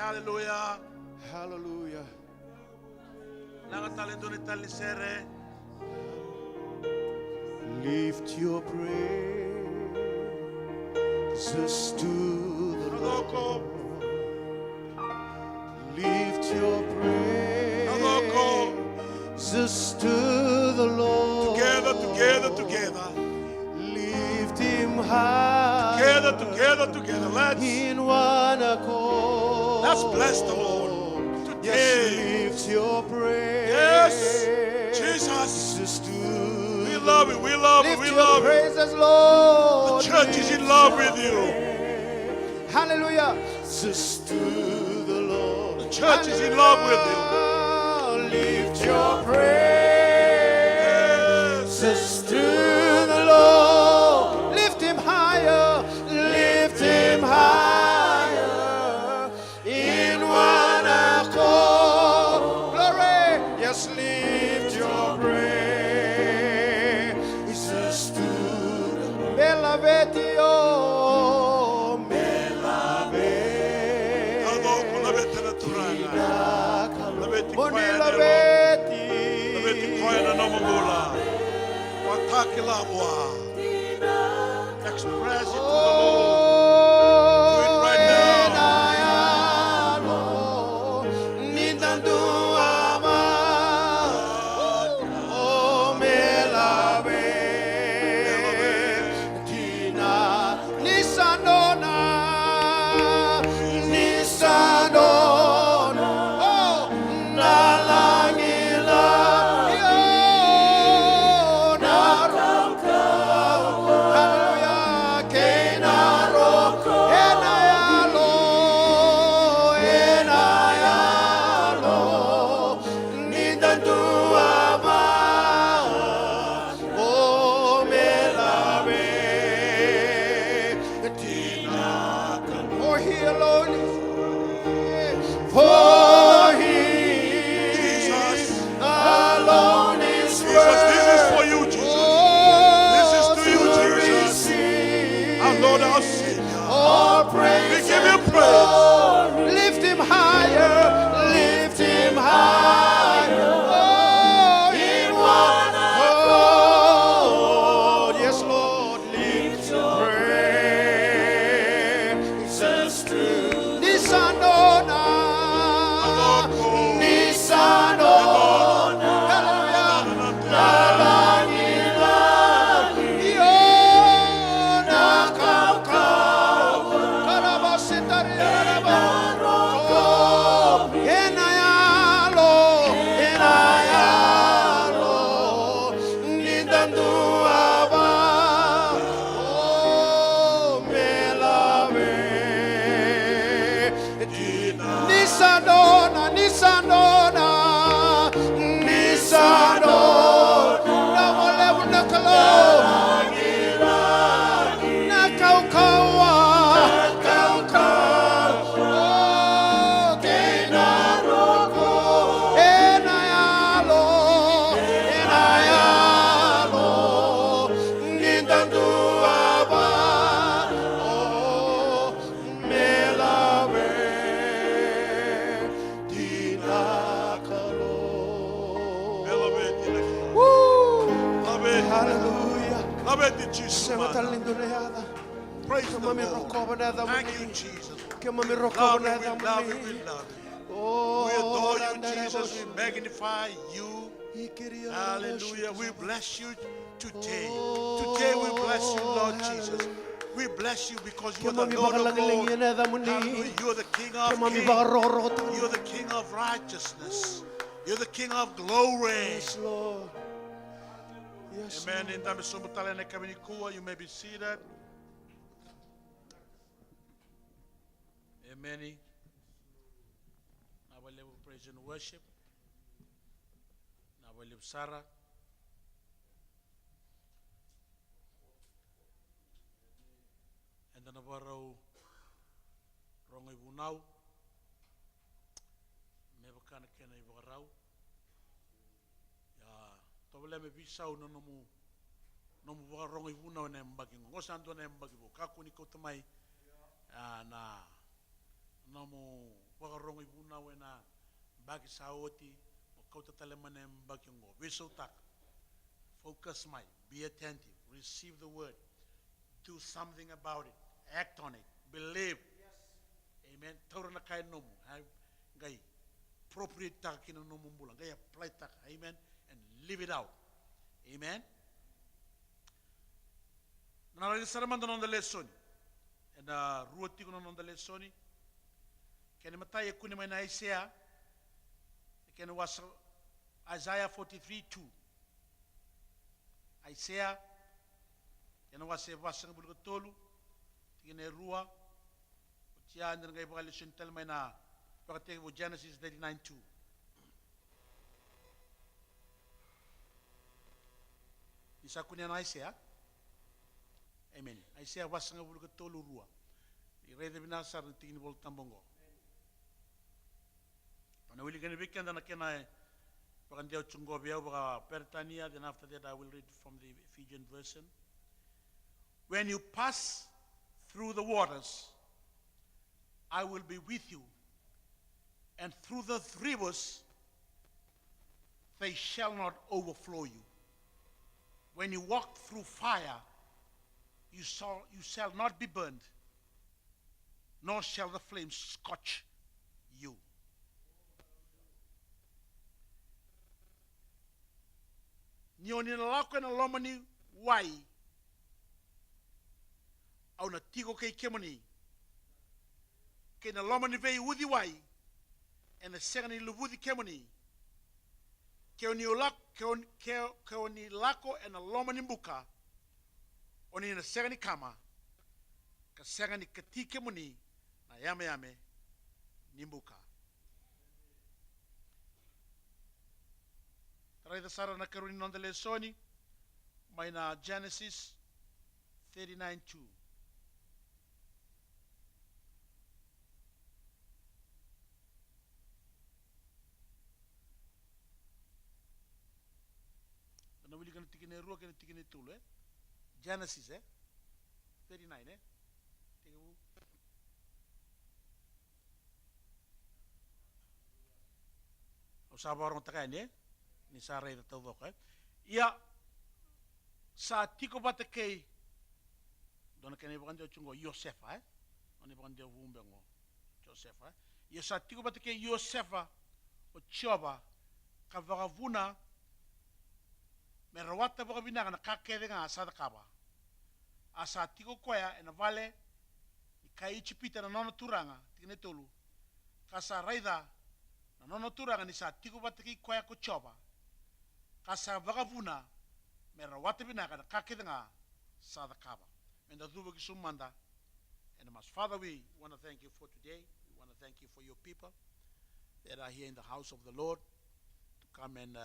Hallelujah. Hallelujah. Lift your praises to the Lord. Lift your praises to the Lord. Together. Lift him high. Together. Let's in one accord. bless the Lord. Yes, lift your praise. Yes, Jesus. We love you. Lift your praises, Lord. The church is in love with you. Hallelujah. To the Lord. The church is in love with you. Lift your praises to the Lord. Lift him higher. Lift him higher in one accord. Glory. Yes, lift your praises to Melavetio. Express it to the Lord. Do it right now. Praise the Lord. Thank you, Jesus. Love you. Oh, we adore you, Jesus. We magnify you. Hallelujah. We bless you today. Today we bless you, Lord Jesus. We bless you because you are the Lord of Lords. Hallelujah. You are the King of Kings. You are the King of righteousness. You're the King of glory. Yes, Lord. Yes, Amen. You may be seated. Amen. Now we live praise and worship. Now we live Sarah. And then about Rongai Bunau. Mebakana Kena Ibarau. Tobele me bisau no mu Rongai Bunau na mbagi ngosando na mbagi bo kakuni ko tamai na no mu wakarongo ibuna wena bagi saoti o kauta talemane bagi ngo viso tak focus mai, be attentive, receive the word, do something about it, act on it, believe. Amen. Taura na kai nomu, gai appropriate tak kina nomu bulang, gai apply tak, amen, and live it out. Amen. Nalali saramanda non delle soni, and ruoti kono non delle soni. Kene matai kuni mai na Isaiah, kene was Isaiah 43:2. Isaiah, kene was vasang bulu tolu, kene rua. Tia nang ngai bakal sentel mai na pakate Genesis 39:2. Isa kunia na Isaiah. Amen. Isaiah wasang bulu tolu rua. Irede binasar tingin bol tambongo. Ana wili gani weekend na kena pakandeo chungo biao baka Pertania. Then after that I will read from the Ephesian version. When you pass through the waters, I will be with you, and through the rivers, they shall not overflow you. When you walk through fire, you shall not be burned, nor shall the flames scorch you. Nioni lako na lomani wai, au na tigo kei kemoni, ke na lomani vei udi wai, e na segani luvudi kemoni, ke oni lako e na lomani mbuka, oni na segani kama, ka segani kati kemoni, na yame nimbuka. Tarai da sara na karuni nondele soni, mai na Genesis 39:2. Na wili kana tikine rua kana tikine tulu Genesis 39 O sabar on takane ni sare da tawok ia sa tiko batake dona kene bakande chungo Yosefa oni bakande wumbengo Josefa ia sa tiko batake Yosefa o choba ka vagavuna me rawata baka bina kana kakere nga asada kaba asa tiko koya ena vale i kai chipita na nono turanga tikine tolu kasa raida na nono turanga ni sa tiko bataki koya ko choba kasa vagavuna me rawata bina kana kakere nga asada kaba and the duba kisumanda and mas Father, we want to thank you for today. We want to thank you for your people that are here in the house of the Lord to come and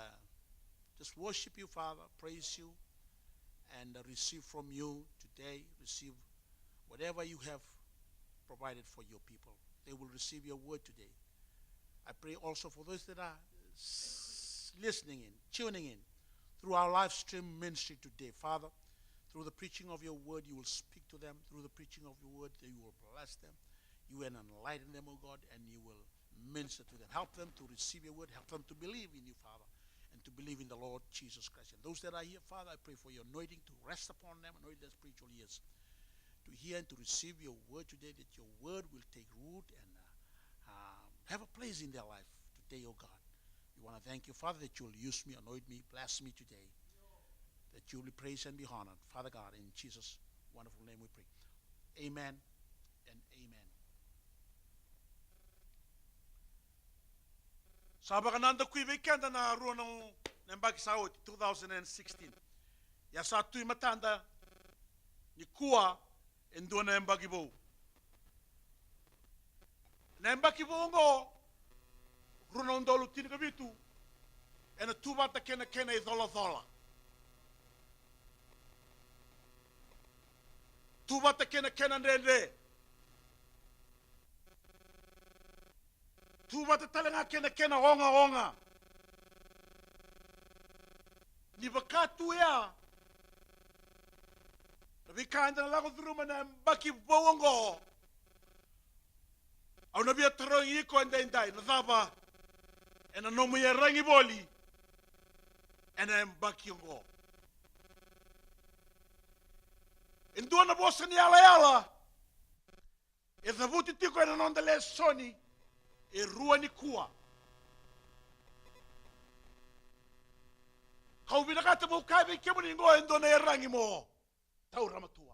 just worship you, Father, praise you, and receive from you today. Receive whatever you have provided for your people. They will receive your word today. I pray also for those that are listening in, tuning in through our live stream ministry today. Father, through the preaching of your word, you will speak to them. Through the preaching of your word, you will bless them. You will enlighten them, O God, and you will minister to them. Help them to receive your word. Help them to believe in you, Father, and to believe in the Lord Jesus Christ. And those that are here, Father, I pray for your anointing to rest upon them, anoint their spiritual ears, to hear and to receive your word today, that your word will take root and have a place in their life today, O God. We want to thank you, Father, that you'll use me, anoint me, bless me today, that you'll be praised and be honored. Father God, in Jesus' wonderful name we pray. Amen and amen. Sabi ka nanda kui weekend na ruo ng nembagi sa 2016. Ya sa tu'y matanda ni kuwa endo na nembagi bo. Nembagi bo ngo ruo ng dolo tinagabitu ena tubata kena i thola. Tubata kena nende. Tubata talanga kena onga. Ni bakatu ya. Nabi kanda lago druma na mbaki bongo. Au na via tarongi iko and dai na thapa and na nomu ya rangi boli and I am back yongo. And do na bosa ni ala e thavuti tiko na nonda le soni e rua ni kua. Kau bina kata mo kabe ke mo ningo endo na rangi mo tau ramatua.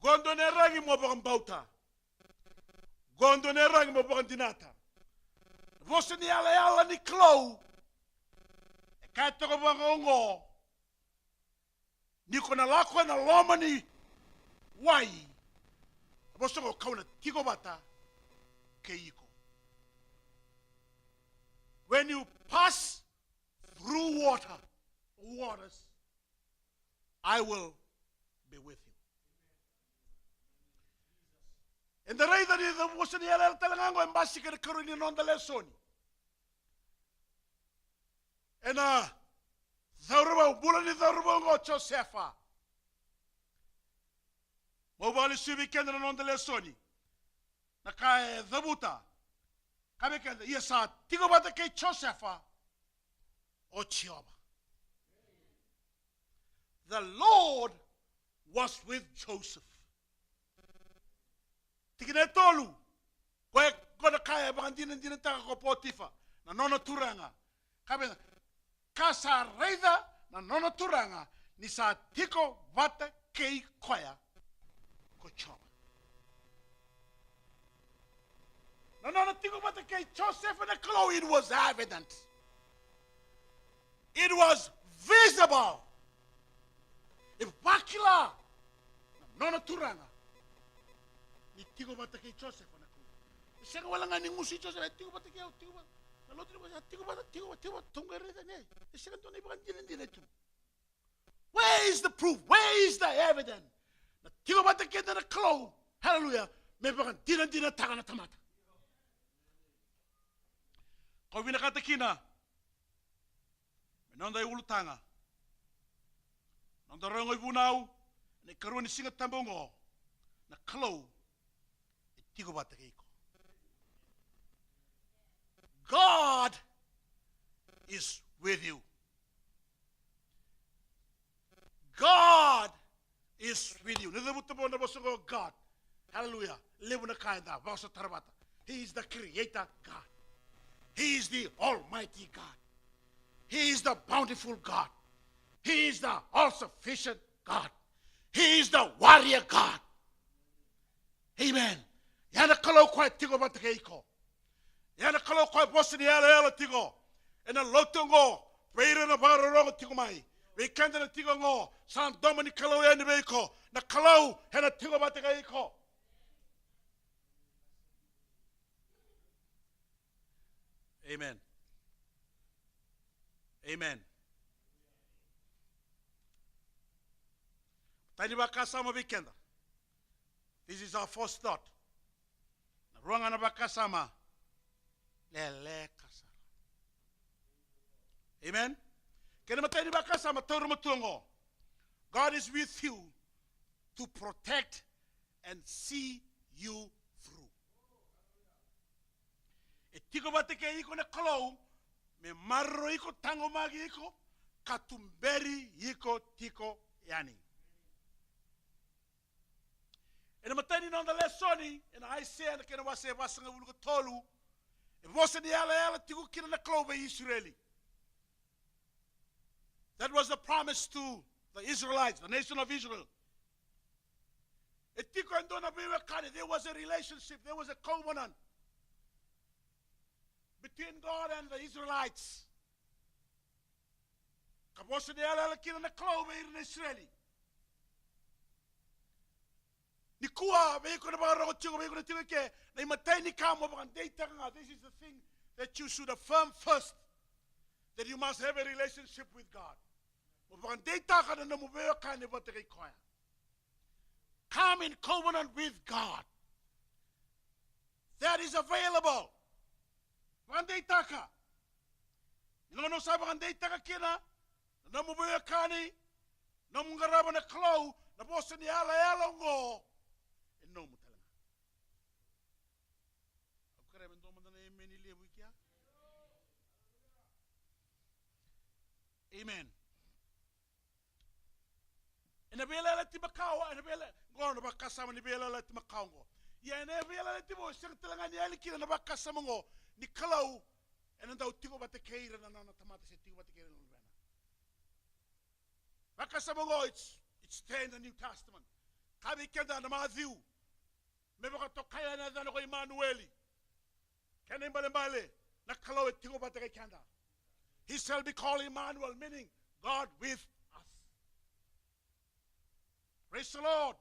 Gondo na rangi mo bakang bauta. Gondo na rangi mo bakang dinata. Vosa ni ala ni klau. E kata ko bangongo. Ni ko na lako na loma ni wai. Vosa ko kau na tiko bata ke iko. When you pass through waters, I will be with you. And the rei that is the was ni ala talango embassy ke karuni nonda le soni. And Zauraba bulani Zauraba ngo Josefa. Mobali subi kenda nonda le soni. Naka zabuta. Kabe kenda yesa tigo bata ke Josefa. O Chioba. The Lord was with Joseph. Tikine tolu. Koe kona kaya bakandina dina taka ko Potifa. Na nona turanga. Kabe kasa reida na nona turanga. Ni sa tiko vata kei koya ko Chioba. Na nona tiko vata kei Joseph and the Chloe, it was evident. It was visible. If Bakila, nona turanga, ni tigo bata ke Joseph na ku. Sega wala nga ni musi Joseph tigo bata ke tigo bata. Na lotri bata tigo bata tongere da ne. Sega to ni bakandile ndile tu. Where is the proof? Where is the evidence? Na tigo bata ke na klo. Hallelujah. Me bakandile taga na tamata. Ko vina kata kina. Nonda ulutanga. Nonda rongo ibunau. Ne karuni singa tambongo. Na klo. Tigo bata keiko. God is with you. God is with you. Nida buta bona bosogo God. Hallelujah. Lebu na kaida. Vasa tarabata. He is the creator God. He is the almighty God. He is the bountiful God. He is the all-sufficient God. He is the warrior God. Amen. Yana kalau kwa tigo batakeiko. Yana kalau kwa bosi ni ala tigo. Ena lotongo. Veira na baro rongo tigo mai. Vekanda na tigo ngo. San domani kalau yani beiko. Na kalau hena tigo batakeiko. Amen. Amen. Tani bakasama weekend. This is our first thought. Ruanga na bakasama. Lele kasara. Amen. Kena matani bakasama toro matungo. God is with you to protect and see you through. Etiko bateke iko na kalo. Me marro iko tango magi iko katumberi iko tiko yani. Ena matani nonda lesoni ena Isaiah na kena wase wasanga wuluko tolu. E wose ni ala tiko kina na klobe Israeli. That was the promise to the Israelites, the nation of Israel. Etiko endona bewe kani, there was a relationship, there was a covenant between God and the Israelites. Kabosa ni ala kina na klobe in Israeli. Nikua veiko na baro tigo veiko na tigo ke na imatay ni kamo bakan data nga. This is the thing that you should affirm first, that you must have a relationship with God. Bakan data ka na namubeo ka ni batay koya. Come in covenant with God. That is available. Bakan data ka. Ino sa bakan data ka kina namubeo ka ni namungaraba na klaw na bosa ni ala ngo. No mutalanga. Amen. Ina bela la timakawa, ina bela ngono bakasama ni bela la timakawa. Ya ina bela la timo sing telangani ali kina na bakasama ngo ni kalau ina dau tigo bate keira na na tamata se tigo bate keira na bena. Bakasama ngo it's there in the New Testament. Kabi kenda na Matthew. Mebaka tokaya na dano ko Emmanueli. Kena mbale na kalau e tigo bate kenda. He shall be called Emmanuel, meaning God with us. Praise the Lord.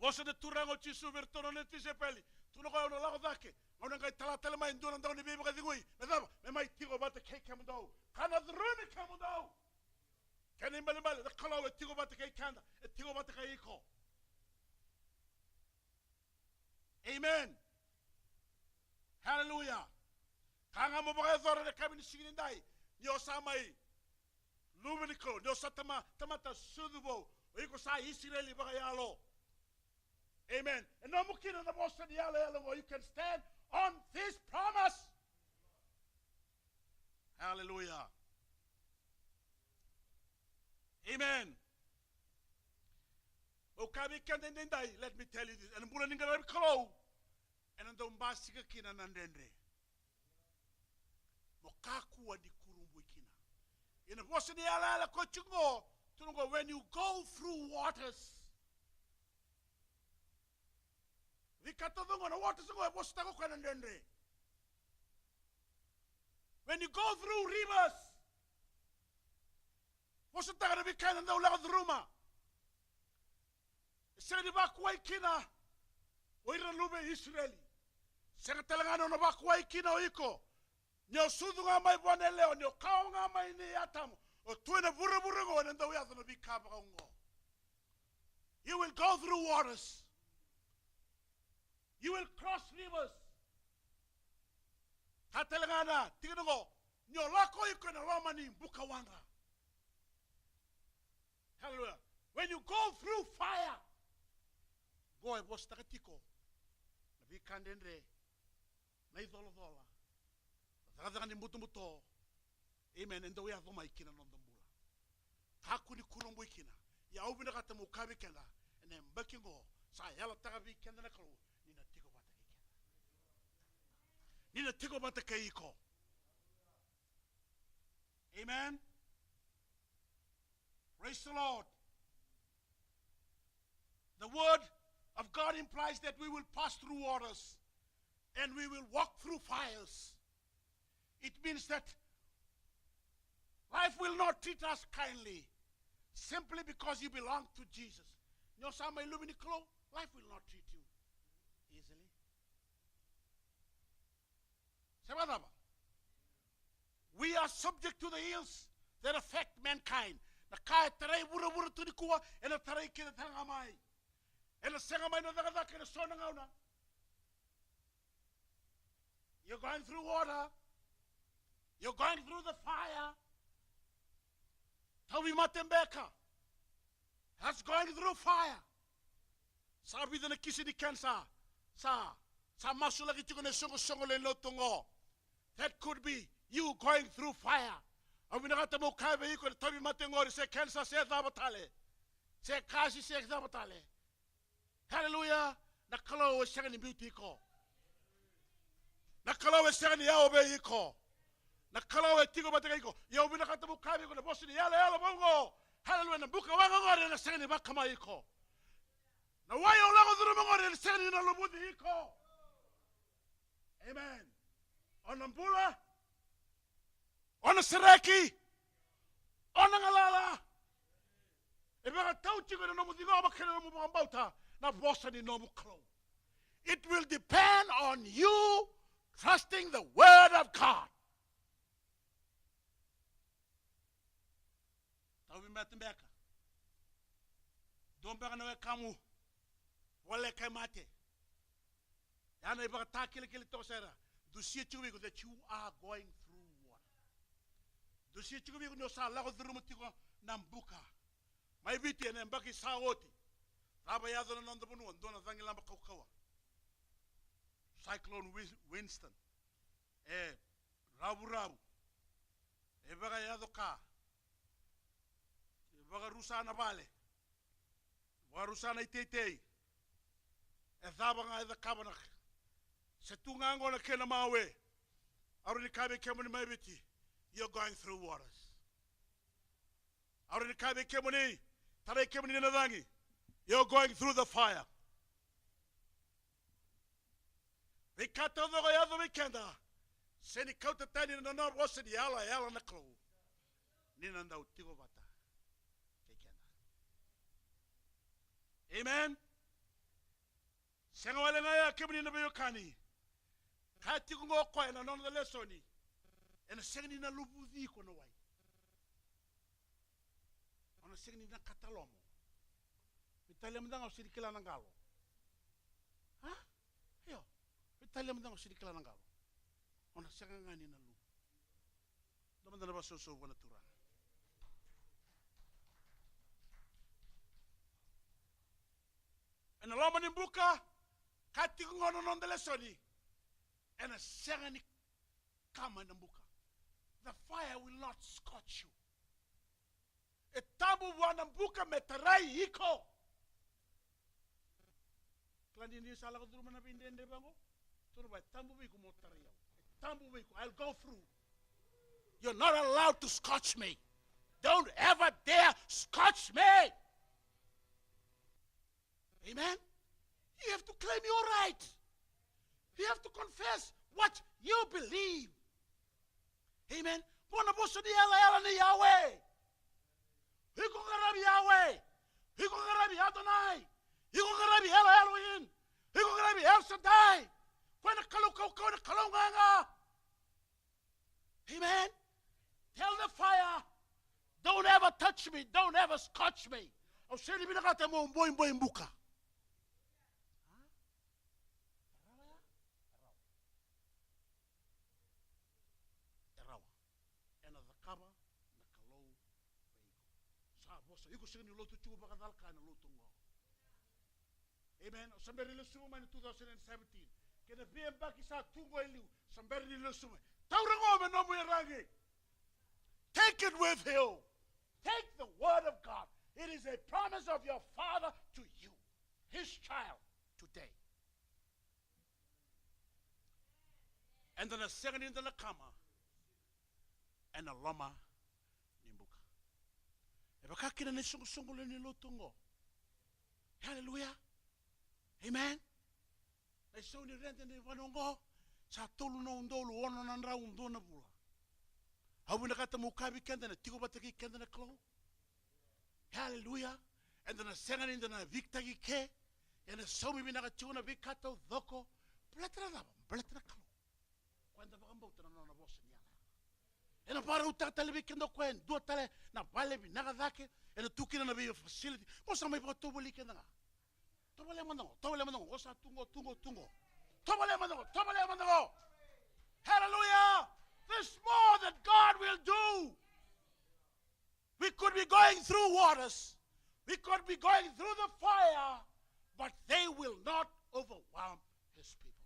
Vosa de turango chisu vertono neti sepeli. Tuno ko ono lago dake. Ono ngai tala tala mai ndona ndoni bibi ka dingui. Medaba, me mai tigo bate ke kamdo. Kana drone kamdo. Kani mbale the kalo e tigo bate ke kanda. E tigo bate ke iko. Amen. Hallelujah. Kanga mo ba zora de kabini sigindai. Nyo samai. Luminiko, nyo satama tamata sudubo. Iko sa Israeli ba yalo. Amen. And no mukina na bosa di yalo you can stand on this promise. Hallelujah. Amen. Okabi kandendai, let me tell you this. And mbula ningara kalo. And ndo mbasika kina nandendre. Mokaku di kurumbu kina. In a wasani ala kochungo, tungo when you go through waters. Vikatodongo na waters ngo bostago kanandendre. When you go through rivers, wasataga na bikana na ulaga druma. Sedi bakwai kina, oira lube Israeli. Sega talangano na bakwai kina oiko. Nyo sudu nga mai bwane leo, nyo kao nga mai ni atamu. O tuene buru buru ngo, nenda uyaza na bikaba ngo. You will go through waters. You will cross rivers. Katalangana, tingin ngo, nyo lako iko na romani mbuka wanga. Hallelujah. When you go through fire, go e bosta katiko. Na bikandendre, na idolo dola. Zagazagani mbuto mbuto. Amen. Endo ya dhoma ikina nondambula. Haku ni kurumbu ikina. Ya ubina kata mukabi kenda. Ene mbaki ngo. Sa yala tagabi kenda na kalu. Nina tiko bata keiko. Amen. Praise the Lord. The word of God implies that we will pass through waters and we will walk through fires. It means that life will not treat us kindly simply because you belong to Jesus. Life will not treat you easily. We are subject to the ills that affect mankind. You're going through water. You're going through the fire. Tawi matembeka. That's going through fire. Sabi na kisi ni kansa. Sa masula kitu na songo le lotongo. That could be you going through fire. Awi na kata mo kaiba iko tawi matengori se kansa se dabatale. Se kasi se dabatale. Hallelujah. Nakalo wa shanga ni beauty ko. Nakalo wa shanga ni yaobe iko. Nakalawe tigo bateko yo bina kata bukabi ko na bosi yala bongo hallelujah na buka wanga ngore na seni bakama iko na wayo lago duru ngore na seni na lobudi iko. Amen. Onambula ona sereki ona ngalala eba tauchi ko na mudigo bakena mo bambauta na bosi ni no muklo. It will depend on you trusting the word of God. Mbeka dombeka na kamu wale kamate yana iba takile kile tosera do see chubi that you are going through what do see chubi no sa la ko durumutiko nambuka mai biti ene mbaki saoti raba yazo na ndo bunu ndo na zangi lamba kaukawa sa Cyclone Winston. Rabu rabu. Baga yadoka. Baga rusana vale. Baga rusana itetei. Thabanga ida kabanak. Setunga ngona kena mawe. Aruni kabe kemuni mabiti. You're going through waters. Aruni kabe kemuni. Tare kemuni nadangi. You're going through the fire. Vikata dogo yado vikenda. Seni kauta tani na na rosa di yala na klo. Nina ndau tigo bata. Kekenda. Amen. Senga wale ngaya kemuni na bayo kani. Kati kungo kwa na nono the lesoni. Ena senga ni na lubuzi kono wai. Ona senga ni na katalomo. Italia mdanga usiri kila nangalo. Ha? Yo. Italia mdanga usiri kila nangalo. Ona senga ngani na lu. Domanda na baso so wana turang. Ena loma ni buka. Kati kungo no nono the lesoni. Ena senga ni kama na buka. The fire will not scorch you. Etabu wana buka metarai hiko. Klandi ni sala ko duruma na pindende bango. Turu ba tambu biku motariya. Tambu biku I'll go through. You're not allowed to scotch me. Don't ever dare scotch me. Amen. You have to claim your right. You have to confess what you believe. Amen. Bona boso di yala ni Yahweh. Hiko ngarabi Yahweh. Hiko ngarabi Adonai. Hiko ngarabi Elohim. Hiko ngarabi El Shaddai. Kwena kwena kalonganga. Amen. Tell the fire, don't ever touch me. Don't ever scotch me. Au seli binakata mo mboy mbuka. Iko sing ni lotu chuba bakadal kana lotu ngo. Amen. Somebody listen in 2017. Kena bien baki sa tungo elu. Somebody listen. Taurango me no mo rangi. Take it with you. Take the word of God. It is a promise of your Father to you, his child, today. And then a second in the kama and a lama. Bakakina ni sungu ni lutungo. Hallelujah. Amen. Na so ni rente ni wanongo sa tolu no ndolu wono na ndra undona bula. Habu na kata mukabi kenda na tigo bataki kenda na klo. Hallelujah. And then a second in the victory ke and a so mi na kachuna bikato doko bletra daba bletra klo. Kwenda bakambo tana na bossa ni. Ena para uta tele kendo kwen do tele na vale bi naga zake ena tukina na bi facility kosa mai to boli kenda to bole mango kosa tungo to bole mango hallelujah. There's more that God will do. We could be going through waters, we could be going through the fire, but they will not overwhelm his people.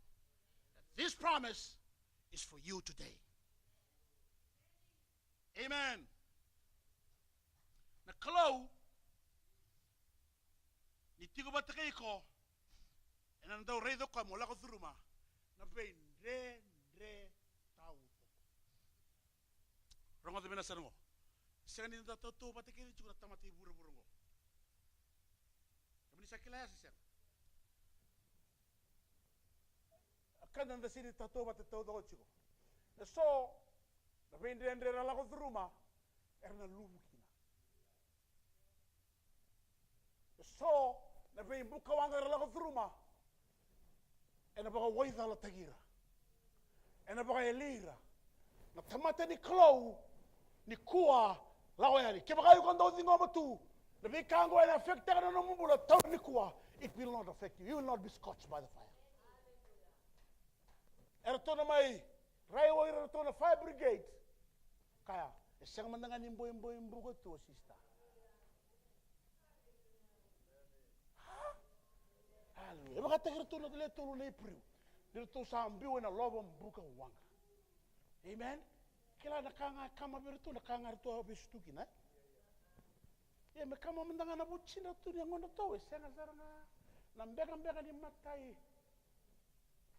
This promise is for you today. Amen. Na kalau ni tigo batake ko ena ndau reido kwa mola ko thuruma na be ndre tau rongo de bena sango sengani nda to batake ni chukura tamati burongo kamni sakila ya sen akanda nda sini tato batate to chiko so na vendere la ko druma erna lubukina so na be buka wanga la ko druma ena ba waitha la tagira ena ba elira na tamata ni klo ni kuwa la oyari ke ba ko ndo zingo matu na be kango ena affecta na no mumbulo taw ni kuwa it will not affect you. You will not be scorched by the fire. Ertona mai raiwo ertona fire brigade kaya esang mandangan imbo ko to sista. Hallelujah. Baka tagir to na dile to na ipru. Dito sa ambiu na lobo mbuka wanga. Amen. Kila nakanga kama bertu nakanga tu habis tu kina. Ya me kama mendanga na bucina tu yang ngono to wes senga saranga na mbega ni matai.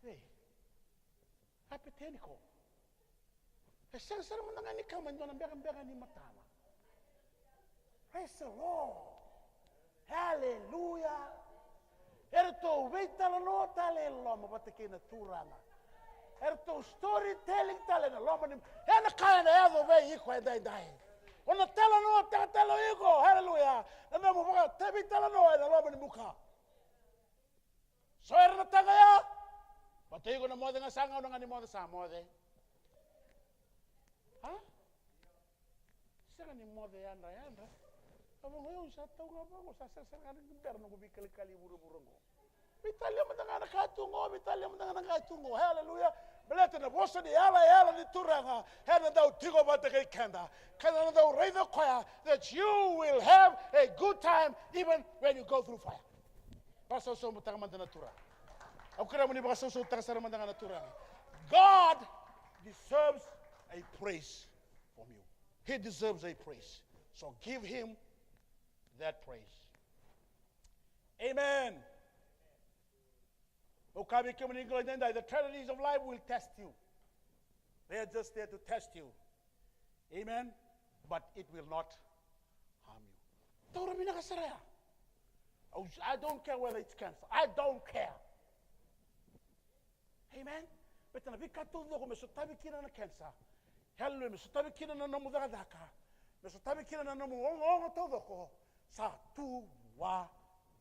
Hey. Happy teniko. Senga saranga mendanga ni kama ndo na mbega ni matama. Praise the Lord. Hallelujah. Erto veitala no tale loma batekena turanga. Erto storytelling tale na loma ni ena kana yazo ve iko endai. Ona tala no tala iko. Hallelujah. Na mo baka tabi tala no na loma ni muka. So erna tanga ya. Batego na mode nga sanga nga ni mode sa mode. Ha? Sanga ni mode yanda. Abang ngayon sa tao nga ba ko sa ng gobyerno ko bikali-kali buru-buru ko. Bitalya mo nga nakatungo. Hallelujah. Belete na bosa ni yala ni turanga. Hena daw tigo ba kay kanda. Kana na daw raido koya that you will have a good time even when you go through fire. Paso so mo tanga man na turang. Ako kaya mo ni ba so tanga sa man na turang. God deserves a praise from you. He deserves a praise. So give him that praise. Amen. The tragedies of life will test you. They are just there to test you. Amen. But it will not harm you. I don't care whether it's cancer. I don't care. Amen. But na bikatudo ko mesotabi kina na cancer. Hello mesotabi kina na namudadaka. Mesotabi kina na namuongo todo ko sa tuwa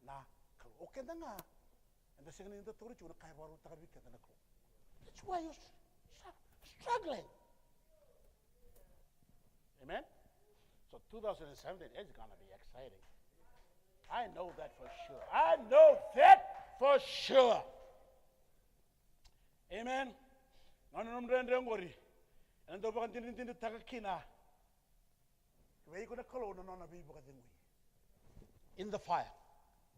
na kalo. Okay na nga. And the second in the Torah, that's why you're struggling. Amen? So 2017 is going to be exciting. I know that for sure. Amen? And in the fire,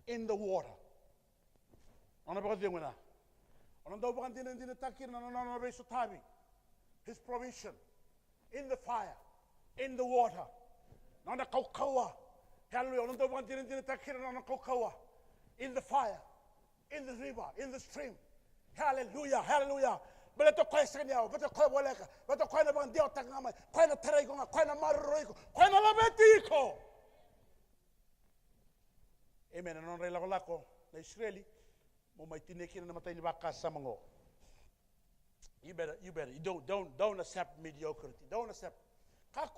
in the water. His provision in the fire, in the water. In the fire, in the river, in the stream. Hallelujah, hallelujah. Beleto koy sanya, beto koy boleka, beto koy na bang dio tangama, koy na terego, koy na maroiko, koy na labetiko. Amen. Anon rela lako na Israeli. You better. You don't accept mediocrity. Don't accept. Don't.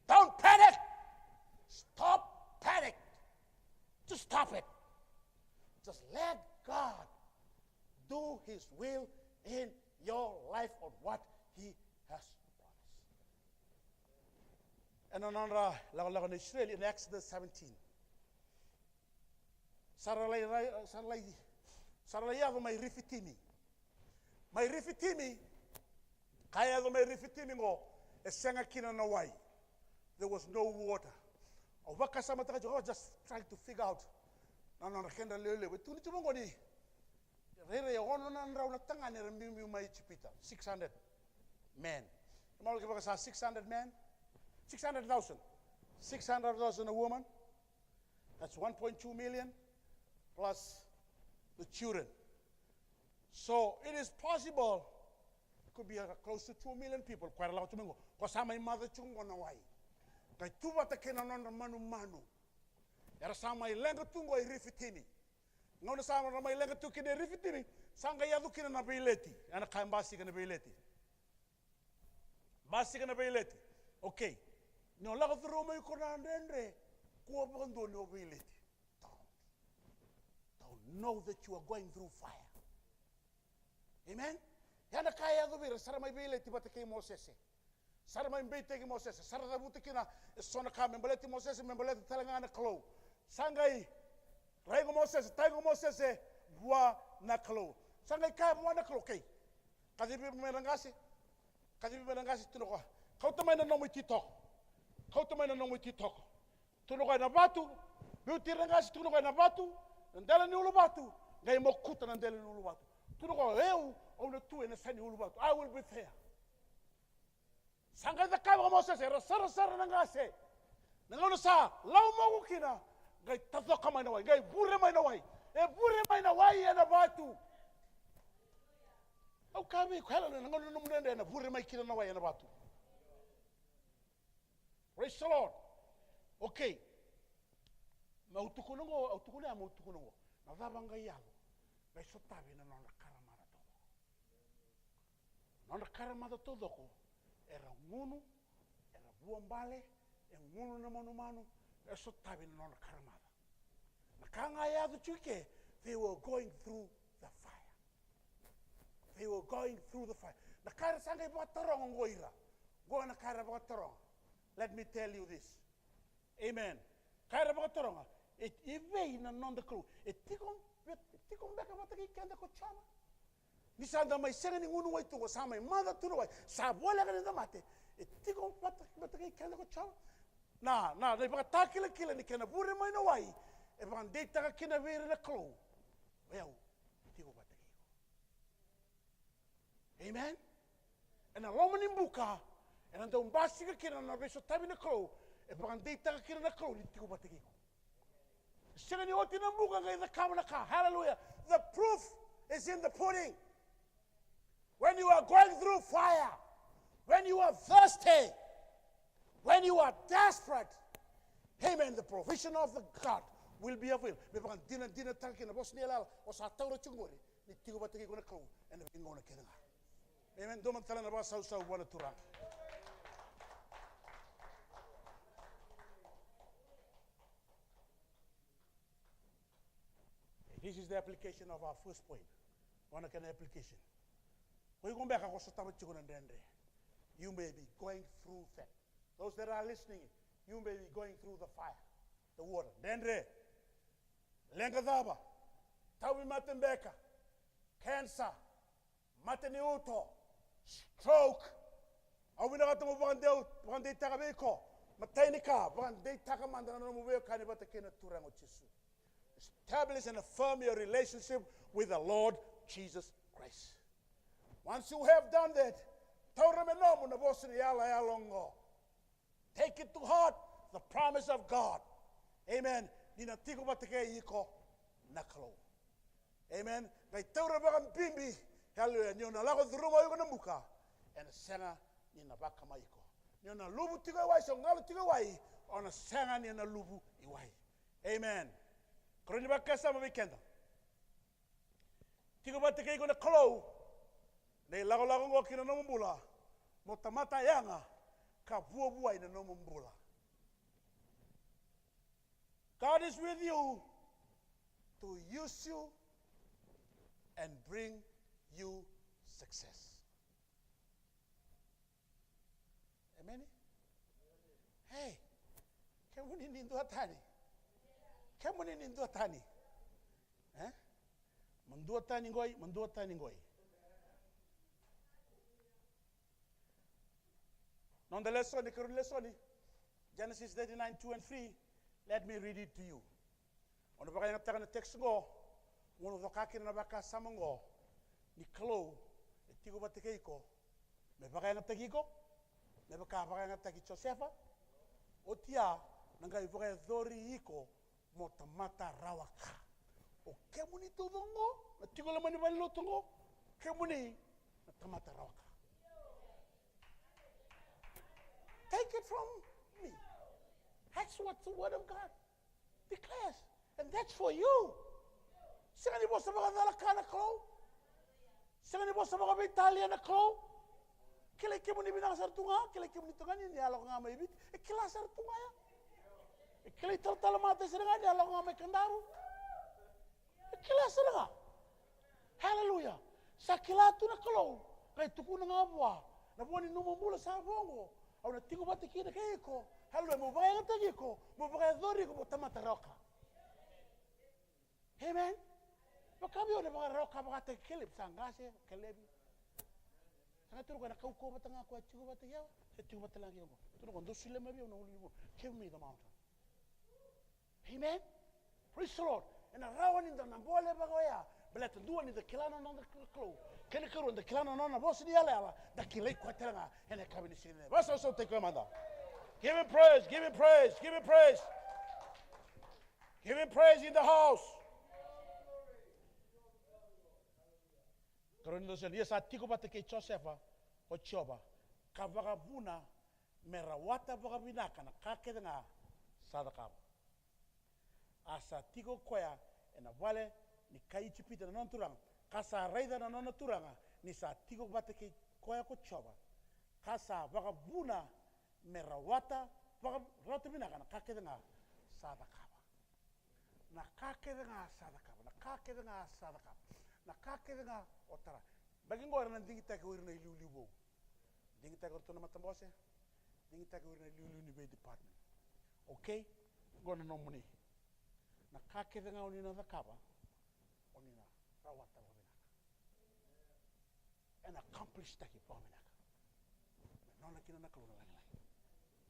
Don't panic. Stop panic. Just stop it. Just let God do his will in your life on what he has promised. And on Israel in Exodus 17. Saralaya may rifitimi. May rifitimi. Kaya may rifitimi ngo esenga kina na wai. There was no water. Just trying to figure out. No, kenda lele. We tuni tumongo ni. Rere ono na ndrau na tanga ni rembimu mai chipita. 600 men. 600 men. 600,000. 600,000 a woman. That's 1.2 million plus the children. So it is possible. It could be close to 2 million people. Quite a lot to mingo. Because my mother chungo na wai. Kay tuwa ta kena non manu. Era sama ilenga tungo I rifitini. Ngona sama na may ilenga tukine rifitini. Sanga yadu kina na bileti. Ana kay basi kana bileti. Basi kana bileti. Okay. No lago through my korandendre. Kuwa bando no bileti. Don't know that you are going through fire. Amen. Yana kaya yadu bira sara may bileti batake Moses. Sara may mbete Moses. Sara da butikina sona ka membeleti Moses membeleti talangana klo. Sangay raigo Moses taigo Moses bua na klo. Sangay ka bua na klo kay. Kadibi merangasi. Kadibi merangasi tuno ko. Kau tamai na nomu titoko. Kau tamai na nomu titoko. Tunu kai na batu. Biu tirangasi tunu kai na batu. Nandela ni ulu batu. Ngai mo kuta nandela ni ulu batu. Tunu kai eu au na tu na sani ulu batu. I will be there. Sangka da kai mo se sara sara na ngase. Nangono sa lau mo kina. Ngai tatoka mai na wai. Ngai bure mai na wai. E bure mai na wai e na batu. Au kami kwela na ngono no munende na bure mai kina na wai e na batu. Praise the Lord. Okay. Mautukunongo. Na vabanga yalo. Ngai sotavi na nona karamana todo. Nona karamana todo ko. Era ngunu, era buambale, e ngunu na manu, e sotavi na nona karamana. Na kanga yado chuke, they were going through the fire. They were going through the fire. Na kara sanga ibatarong ngoira. Go na kara ibatarong. Let me tell you this. Amen. Kara ibatarong. It ivei na non the crew. It tikong beka bataki kenda ko chama. Ni sanda mai senga ni ngunu wai tu sa mai mada tu wai. Sa bola kana da mate. It tikong bataki kenda ko chama. Na dai baka takila ni kana bure mai na wai. E baka dei taka kina vere na crew. Well, tikong bataki. Amen. And a Roman in buka. And ando umbasi ka kina na beso tabi na crew. E baka dei taka kina na crew ni tikong bataki. Hallelujah. The proof is in the pudding. When you are going through fire, when you are thirsty, when you are desperate, amen, the provision of the God will be available. Amen. This is the application of our first point. One kind of application. You may be going through that. Those that are listening, you may be going through the fire, the water. Dendre, lengadaba, tawi matembeka, cancer, mateniuto, stroke. Awina katamu bande takabeko, matainika, bande takamanda na mubeo kanibata kena turango chisu. Establish and affirm your relationship with the Lord Jesus Christ. Once you have done that, take it to heart, the promise of God. Amen. Amen. Hallelujah. And a singer in the back of my lubu tigawai, so ngalo tigawai, on a singer in a lubu iwai. Amen. Koroni bakasa mabikenda. Tigo batike ko na klo. Nei lago ngo kina no mbula. Motamata yanga ka buai na no mbula. God is with you to use you and bring you success. Amen. Hey, can we need to atani? Kamu ni ndua tani, mendua tani ngoi. Nonetheless, Genesis 39, 2 and 3. Let me read it to you. On the back of the text go, one of the kaki na baka samango, ni klo, etigo batekeiko, me baka na tegiko, me baka na tegi Josefa, otia nangai baka dori iko. Motamata rawaka. O kemuni tudongo, na tigola mani balilo tungo, kemuni na tamata rawaka. Take it from me. That's what the word of God declares. And that's for you. Singani bosa mga dalakana klo. Singani bosa mga Italiana klo. Kila kemuni binakasar tunga, kila kemuni tunga ni alok nga maibit, kila sar tunga ya. Kila tertala mata seranga dia lo ngame kandaru. Kila seranga. Hallelujah. Sakila tu na kalo. Kai tuku na ngabwa. Na boni numo mula sa bongo. Au na tigo bati kina keiko. Hallelujah. Mo baya ngata ko. Mo baya dori ko tamata roka. Amen. Pakabi ona baya roka baya te kelip sangase kelebi. Sanga turu kana kauko batanga ko tigo bati yawa. Give me the mountain. Amen. Praise the Lord. And around in the Nambole Bagoya, but let the doing the Kilano on the clo. Can you go on the Kilano on the Bosnia, the Kilay Quatana, and the cabinet in there? Let's also take commander. Give him praise, give him praise, give him praise. Give him praise in the house. Yes, I think about the Josefa or Choba. Kavagabuna, Merawata Vagabinaka, Kakena, Sadakab. Asa Tigo Koya, and a Vale, Nikaichi Peter non Turang, Casa Raida non Turanga, Nisa Tigo Bateke Koya Kochoba, Casa Vagabuna, Merawata, Rotabinaka, Kakena, Sadakaba. Nakakena Sadakaba, Nakakena Sadakaba, Nakakena Otara. Bagingo and Dingita were in a Lulu. Dingita to Matamose, Dingita were in a Lulu department. Okay? Gonna no money. Nakakena on another cover, on Rawata. And accomplish Taki Pominaka.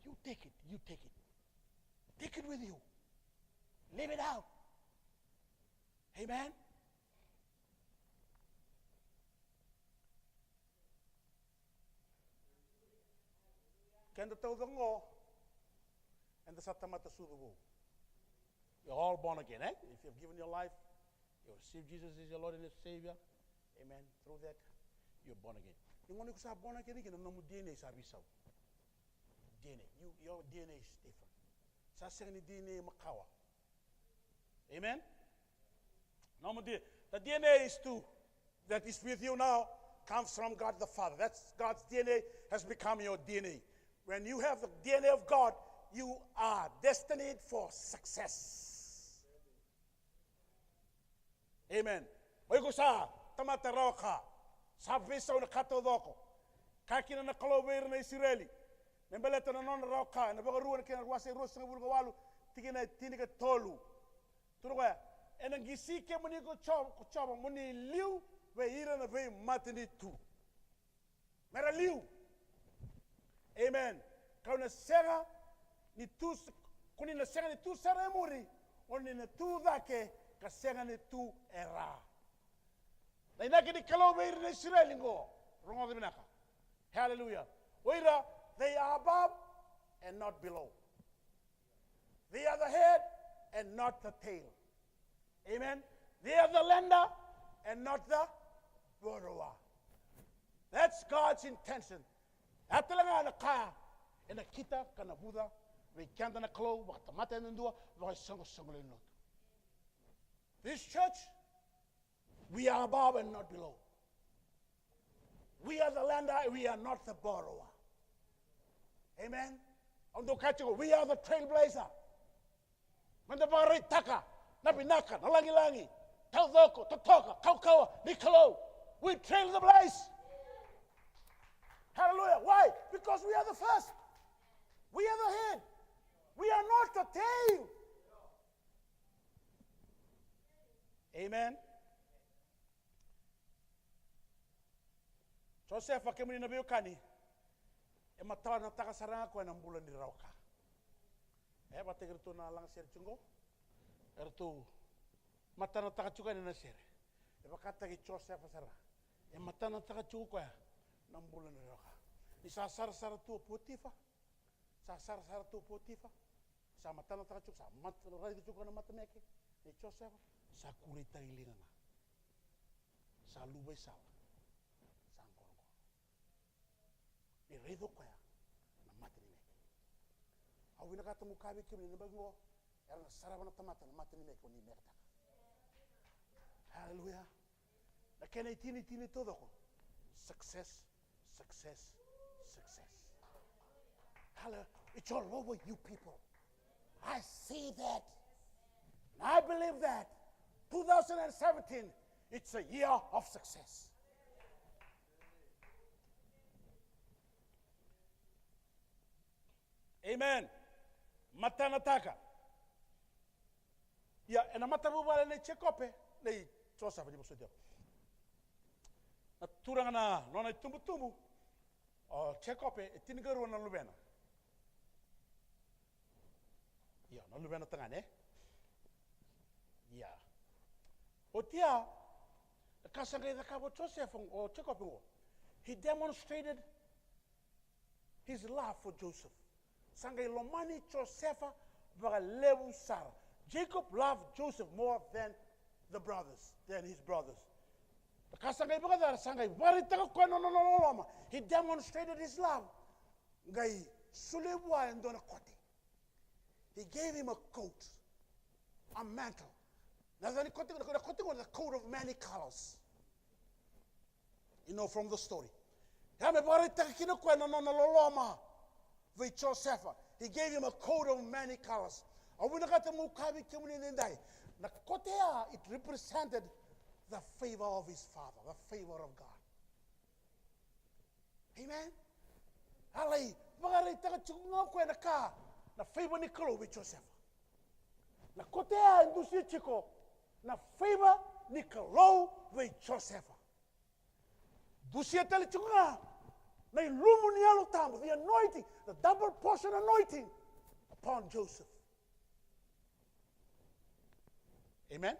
You take it, you take it. Take it with you. Live it out. Amen. Can the tell the law and the Satamata Sudubu? You're all born again, eh? If you've given your life, you receive Jesus as your Lord and Savior. Amen. Through that, you're born again. You want to say born again? You know, DNA service. DNA. Your DNA is different. Sasang DNA makawa. Amen. No, the DNA is too that is with you now comes from God the Father. That's God's DNA has become your DNA. When you have the DNA of God, you are destined for success. Amen. Oigo sa tamata roka sa visa una katodoko kakina na kalover na Israeli. Membeleta na non roka na bagarua na kina wase rosa na bulgawalu tigina tinika tolu. Turuga enang gisike muni ko choba muni liu ve ira na ve matini tu. Mera liu. Amen. Kau na sega ni tu kuni na sega ni tu sera muri oni na tu dake ka sega ni tu era. Na inaki ni kalover na Israeli ngo rongo de binaka. Hallelujah. Oira they are above and not below. They are the head and not the tail. Amen. They are the lender and not the borrower. That's God's intention. Atalanga na kaya ina kita kana Buddha we kanta na klo wa tamata ndua wa sango not. This church we are above and not below. We are the lender, we are not the borrower. Amen. We are the trailblazer. Manda bari taka, nabinaka, nalangi-langi, taudoko, totoka, kaukawa, nikalo. We trail the blaze. Hallelujah. Why? Because we are the first. We are the head. We are not the tail. Amen. Joseph akemuni na biukani. E matawa na takasaranga ko ng bulan ni Rauka. E batigir to na lang sir chungo. Erto mata na takachuka na sir. E bakata ki Joseph asara. E mata na takachuka ng bulan ni Rauka. Isasar-sar to Potifa. Sasar-sar to Potifa. Sa mata na takachuka sa mata na rai chuka na mata meke. Ni Joseph sa kurita ilinga. Sa lubay sawa. Ni redo kaya na matini meke. Awina kata mukabi kimi ni bago era sarabana tamata na matini meke ni merta. Hallelujah. Na kena tini todo ko. Success, success, success. Hallelujah. It's all over you people. I see that. And I believe that 2017 it's a year of success. Amen. Mata nataka. Ya, ena mata bubale ne chekope, ne Joseph ni bosudio. Na turanga na nona tumbu. O Chekope, e tinigaru na lubena. Ia, na lubena tangane. Ia. O tia, the kasanga the kabo Joseph o Chekope. He demonstrated his love for Joseph. Sangay lomani Josepha levu sara. Jacob loved Joseph more than his brothers. He demonstrated his love. He gave him a coat, a mantle. The coat of many colors. You know from the story. He gave him a coat of many colors. It represented the favor of his father, the favor of God. Amen. Na favor ni kalo with Joseph. Na kotea indusi chiko na favor ni kalo with Joseph. Dusia tali chunga na ilumu ni alo tamu, the anointing, the double portion anointing upon Joseph. Amen.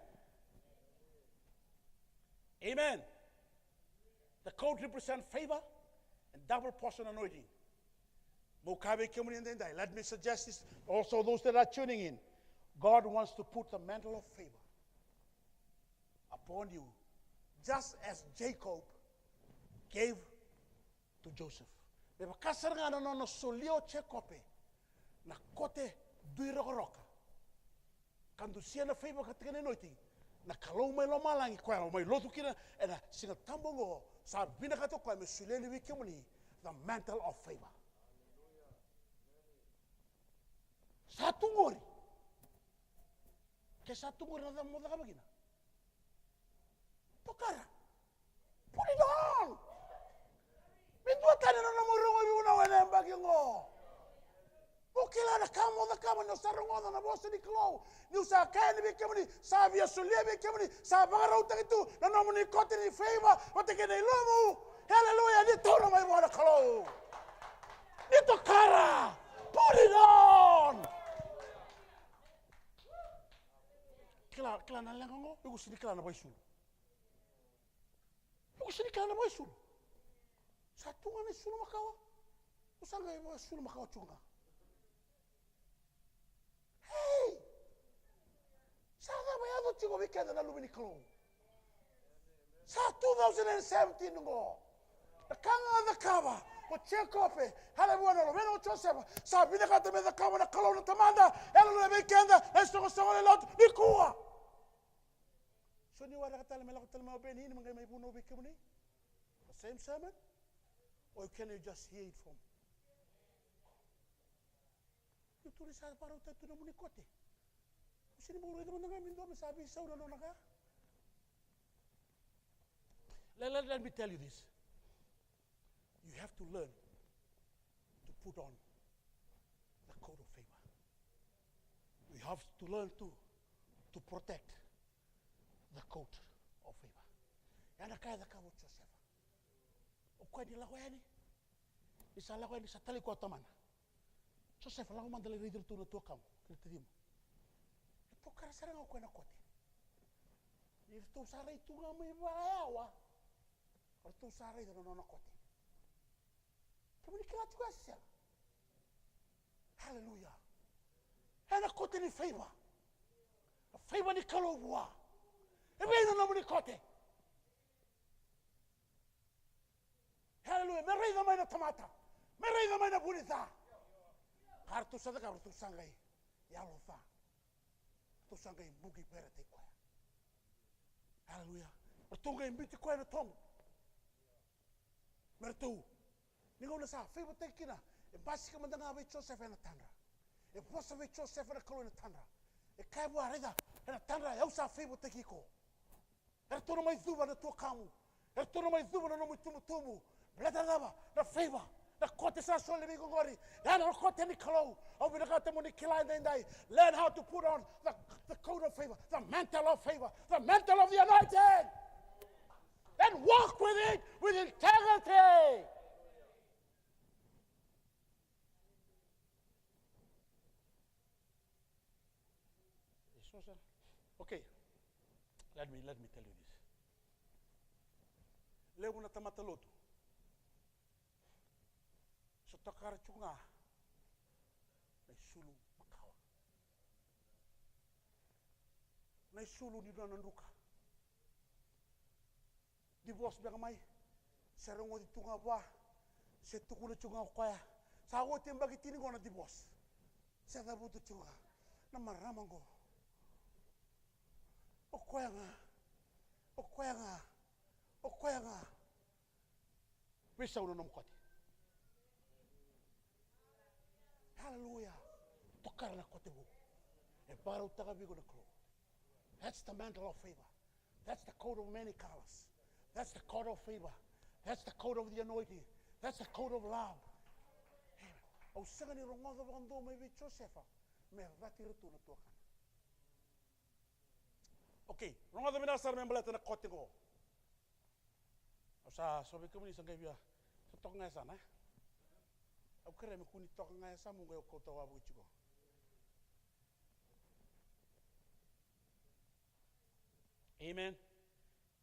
Amen. The coat represents favor and double portion anointing. Let me suggest this also those that are tuning in. God wants to put the mantle of favor upon you, just as Jacob gave to Joseph. Na kote duirogoroka. Kandu siena favor katikane anointing. Na kalau mai lo malangi kwa mai lotu kina ena singa tambongo sa bina kato kwa me suleli wikemuni the mantle of favor. Satu ngori. Ke satu ngori na mo daga bagina. Tokara. Put it on. Mindua tani na mo rongo mi una wena mbagingo. Bukila na kamo no sarongo na bosa ni klo. Ni usa kani bikemuni sa via sulia bikemuni sa bagara utakitu na no ni kote ni favor watekene lomu. Hallelujah ni tono mai bona klo. Ni tokara. Put it on. Kila na lengo, eu sini kila na baisul. Eu sini kila na baisul. Satu ngane sulu makawa. Usanga e sulu makawa chunga. Hey! Sada bayado tigo weekend na lumini klo. Sa 2017 ngo. The kanga the kava. O Chekope, haleluya, no Joseph, sabine kata me the kava na kalo na tamanda, haleluya weekend, esto ko sawale lot nikua. So ni wala katala mela katala ma ben hin mga may puno bikemuni. The same sermon? Or can you just hear it from? You tuli sa parang tayo na munikote. Sino mo rin naman nga mindo sabi sa una naka? Let me tell you this. You have to learn to put on the coat of favor. You have to learn to protect the coat of favor. Yana kaya da kawo Joseph. O kwa ni lako yani? Isa lako yani sa tali ko tamana. Joseph lako mandali rider tu na tu kam. Kilitimo. Ito karasara nga ko na kote. Ito saray tu nga may bayawa. Ito saray da na kote. Hallelujah. And a kote ni favor. A favor ni kalobwa. E vedo na muni kote. Hallelujah. Me reida mai na tamata. Me reida mai na bunita. Kartu sadaka kartu sangai. Yalo fa. Tu sangai bugi pera te kwa. Hallelujah. Pertunga imbiti kwa na tom. Mertu. Ningo na sa favor te kina. E basi ka mandanga ve Joseph na tandra. E posa ve Joseph na kalo na tandra. E kai bua reda na tandra eu sa favor te kiko. E tono mai zuba na tua kamu. E tono mai zuba na no tumu tumu. Blada lava na favor. Na kote sa sole mi gori. Ya na kote ni kalo. O vi na kate mo ni kilai dai. Learn how to put on the coat of favor, the mantle of favor, the mantle of the anointing. And walk with it with integrity. Okay, let me tell you this. Leo na tamata lotu. So takara chunga na sulu makawa. Na sulu ni dona nduka. Divorce bega mai. Serongo di tunga wa. Se tukula chunga kwaya. Sa wo temba ki tini gona divorce. Se da butu chunga. Na maramango. O kwaya nga. Wisa uno nomkote. Hallelujah. Tokara na kote bu. E para utaga bigo na klo. That's the mantle of favor. That's the coat of many colors. That's the coat of favor. That's the coat of the anointing. That's the coat of love. Au sanga ni rongoza bondo me vi Josefa. Me vati rutu na tuakan. Okay, rongoza mina sar me mbaleta na kote go. Sa sobe kemuni sanga via. Sa tok ngai sana. Au kere me kuni tok ngai sa mungo ko to wa bu chigo. Amen.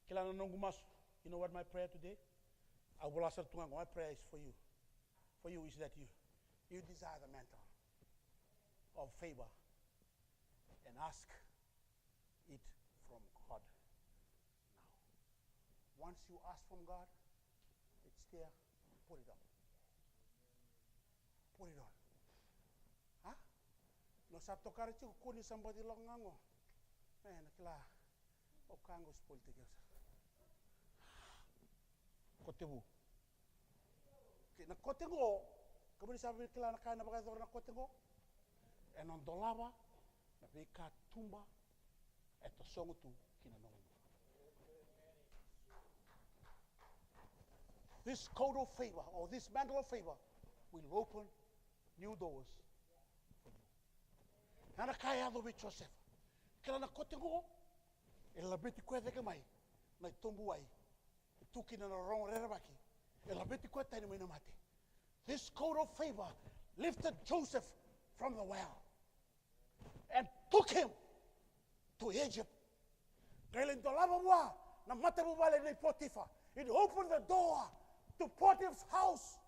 Kilana nongumas. You know what my prayer today? I will ask tunga. My prayer is for you. For you is that you desire the mantle of favor and ask it from God now. Once you ask from God, it's there. Put it on. Put it on. Huh? No sa tokar chiku kuni somebody longango. Man, kila okango spoil together. Kotebu. Okay, na kotengo, kamu sabi kila na kaya na bagay na kotengo. E non dolaba na beka tumba eto songo tu kinanong. This coat of favor or this mantle of favor will open new doors for you. Nana kaya do with Joseph. Kila na kotengo, e labeti kwete ke mai, na tumbu ai. Tukina na rong rerebaki. E labeti kwete ni mina mate. This coat of favor lifted Joseph from the well and took him to Egypt. It opened the door to Potiphar's house.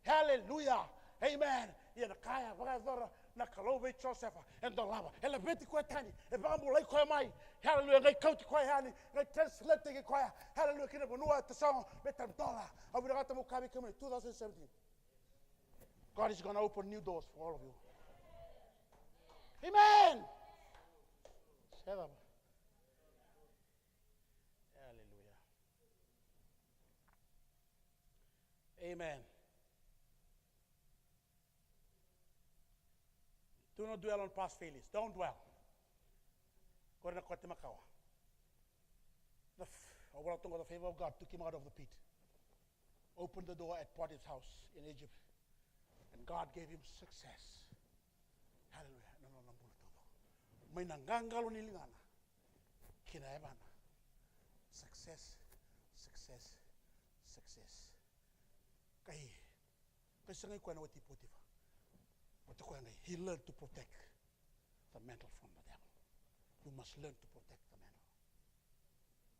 Hallelujah. Amen. Na kalove Joseph and the lava. Elevati kwa tani. E bambu lai kwa mai. Hallelujah. Ngai kauti kwa yani. Ngai translate ke kwa. Hallelujah. Kina bonua te song betam dollar. Abu rata mukabi kama 2017. God is going to open new doors for all of you. Amen. Hallelujah. Amen. Do not dwell on past failures. Don't dwell. The favor of God took him out of the pit. Opened the door at Potiphar's house in Egypt. And God gave him success. Hallelujah. May nanggangalo nilingana. Kinaebana. Success, success, success. Kasi sangay ko na wati Potiphar. He learned to protect the mantle from the devil. You must learn to protect the mantle.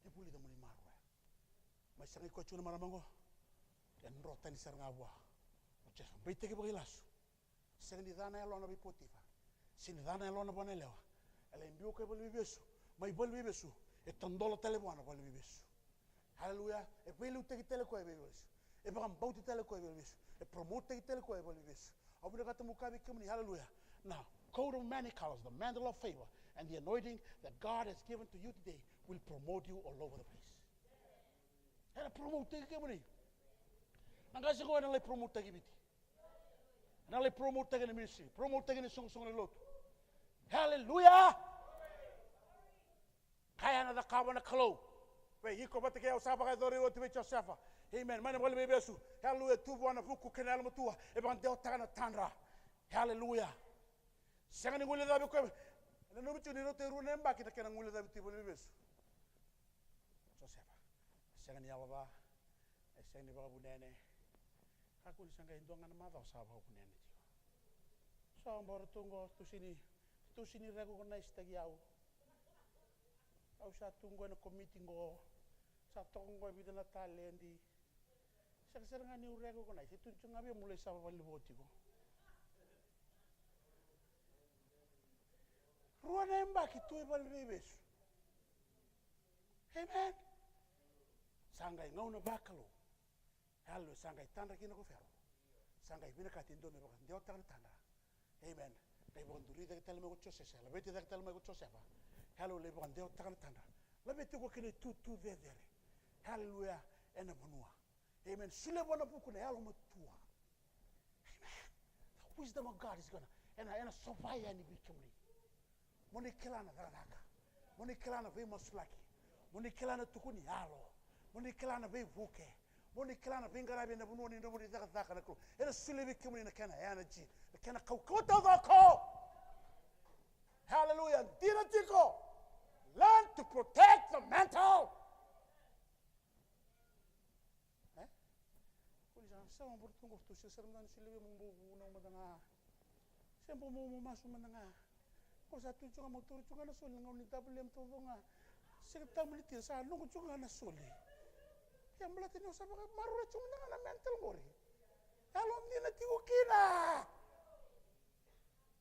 Epuli da muli marwa. May sangay ko chuna maramango. Yan rota ni sar ngabwa. Oches bete ke bagilas. Sangay ni dana elona bi Potiphar. Sin dana elona bonelewa. Ela enviou que bali besu. Mai bali besu. E tandola telebuana bali besu. Hallelujah. E pele u teki tele ko e besu. E bagam bauti tele ko e besu. E promote teki tele ko e bali besu. Hallelujah. Now, coat of many colors, the mantle of favor, and the anointing that God has given to you today will promote you all over the place. And promote the promote the ministry, promote the song lot. Hallelujah. Kaya na da kawa na kalo. We hiko batike au sabaka dori o tibe Josefa. Amen. Mane wale bebesu. Hallelujah. Tu bwana vuku kenala matua. E ban deo tana tanra. Hallelujah. Sanga ni ngule dabi ko. Na no bitu ni rote ru nemba kita kena ngule dabi tibo bebesu. Joseph. Sanga ni alaba. Sanga ni babu nene. Aku ni sanga indonga na mada sa babu nene tio. So ambor tungo tu sini recognize tagi au. Au sa tungo na committee ngo sa tongo bi na talendi. Sanga sanga ni recognize tu tunga bi mulai sa babu libotiko. Ruana embaki tu ebal bebes. Amen. Sangai ngauna bakalo. Halo sangai tanda kina ko ferro. Sangai bina katindo ne bakan dio tanda. Amen. Dai bon duri da talme ko chose sala. Beti da talme ko chose ba. Halo le bon dio tanda. La beti ko kine tu vedere. Hallelujah ena bonua. Amen. Sule bona buku ne halo matua. Amen. The wisdom of God is gonna ena sofaya ni bikumri. Moni kelana daraka. Moni kelana ve masulaki. Moni kelana tukuni halo. Moni kelana ve vuke. Moni kelana ve ngarabe na bunoni ndo moni zaka na ko. Ena sulebi kimuni na kana yana ji. Kana kaukota dako. Hallelujah. Dina tiko. Learn to protect the mental. Kuli sa sama bertunggu tu seserman sulebi mumbu na madanga. Sempo mo masu madanga. Ko sa tu chunga motor chunga na soli ngau ni tablem to nga sekta militir sa lungu chunga na soli ya mlati no sa marura chunga na mental ngori alom ni na tigo kina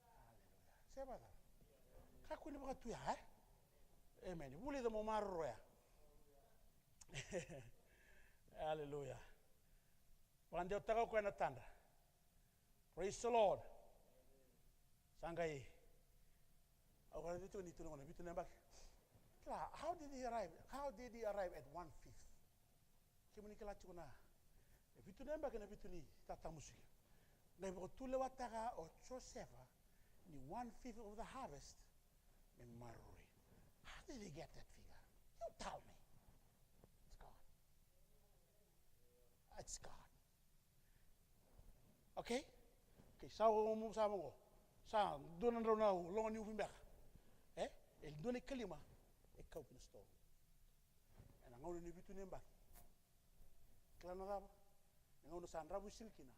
haleluya seba da ka ku ni ba tu ya amen buli da mo marro ya haleluya wande otaka ko na tanda praise the lord sangai how did he arrive? How did he arrive at 1/5? Kimuni kala chuna. Bitu nemba kana bitu ni tatamusi. Na ibo tule wataka o Josefa ni 1/5 of the harvest in Maruri. How did he get that figure? You tell me. It's God. It's God. Okay? Okay, sa mo. Sa donan raw na longa ni ufimba. El doni kalima e kau na sto. Ena ngau ni bitu nemba. Klana raba. Ngau no san rabu silkina.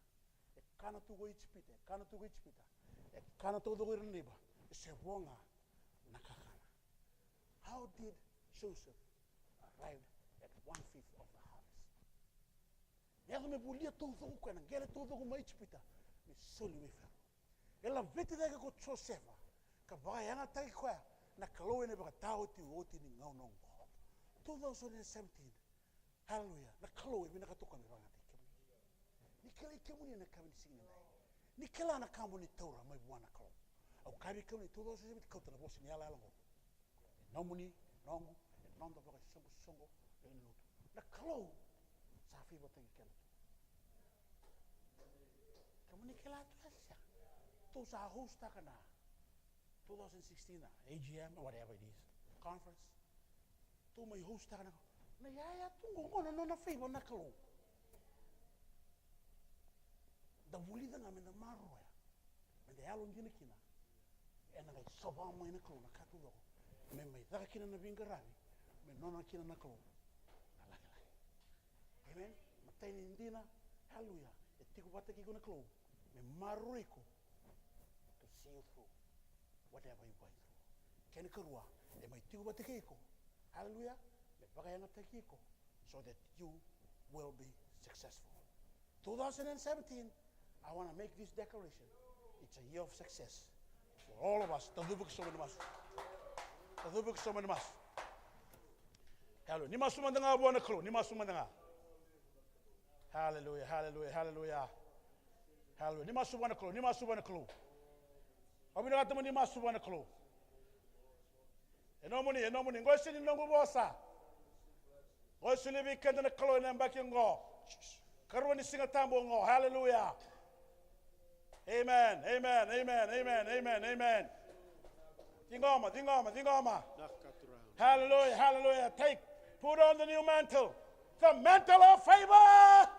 E kana tu go ichpita, kana tu go ichpita. E kana tu go irniba. Se bonga nakakana. How did Joseph arrive at 1/5 of the harvest? Nega me bulia todo ko na gele todo ko mai ichpita. Me soli me fa. Ela vete daga ko Josefa. Ka vai anga tai kwa. Na kaloe ne baka tau ti oti ni ngau nongo. 2017. Hallelujah. Na kaloe mina katoka me banga te. Ni kele kemuni na kabini sigina nai. Ni kela na kambo ni taura mai buana kalo. Au kabi kemuni 2017 kauta na bosi ni ala ala ngo. Nomuni, nongo, nondo baka songo, e lutu. Na kalo sa fi botengi kela. Kemuni kela tu asa. Tu sa hosta kana. 2016 AGM or whatever it is conference tu mai host na ya tu ngono no na fei na kalo da vulida na me na maro ya me de alon dina kina ena ngai soba mo na kalo na katu do me mai da kina na vinga ravi me no na kina na kalo ala kala amen matai ni dina hallelujah e tiku bata ki na kalo me maro iko to see you through whatever you're going through. Ken kerua, e mai tiu batekeko. Hallelujah. Me bagayanga tekeko so that you will be successful. 2017, I want to make this declaration. It's a year of success for all of us. Tadubuk so many mas. Tadubuk so many mas. Hello. Ni masumandanga buana klo, ni masumandanga. Hallelujah, hallelujah, hallelujah. Hallelujah. Ni masubana klo, ni masubana klo. Obina gata mani masu bana klo. Enomuni, ngoi sini nongo bosa. Ngoi sini bikenda na klo na mbaki ngo. Karwani singa tambo ngo. Hallelujah. Amen, amen, amen, amen, amen, amen. Dingoma. Hallelujah, hallelujah. Put on the new mantle. The mantle of favor.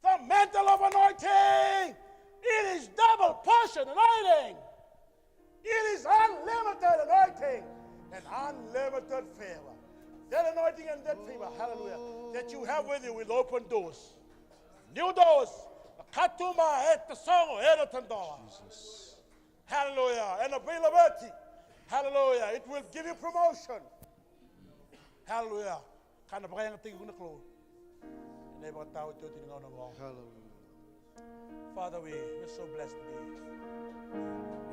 The mantle of anointing. It is double portion. fresh anointing. It is unlimited anointing and unlimited favor. That anointing and that favor, hallelujah, that you have with you will open doors. New doors. Katuma et the song Jesus. Hallelujah. And availability. Hallelujah. It will give you promotion. Hallelujah. Kana pa kayang tingin ko na klo. Never tao ito tinangaw ng wrong. Hallelujah. Father, we're so blessed to be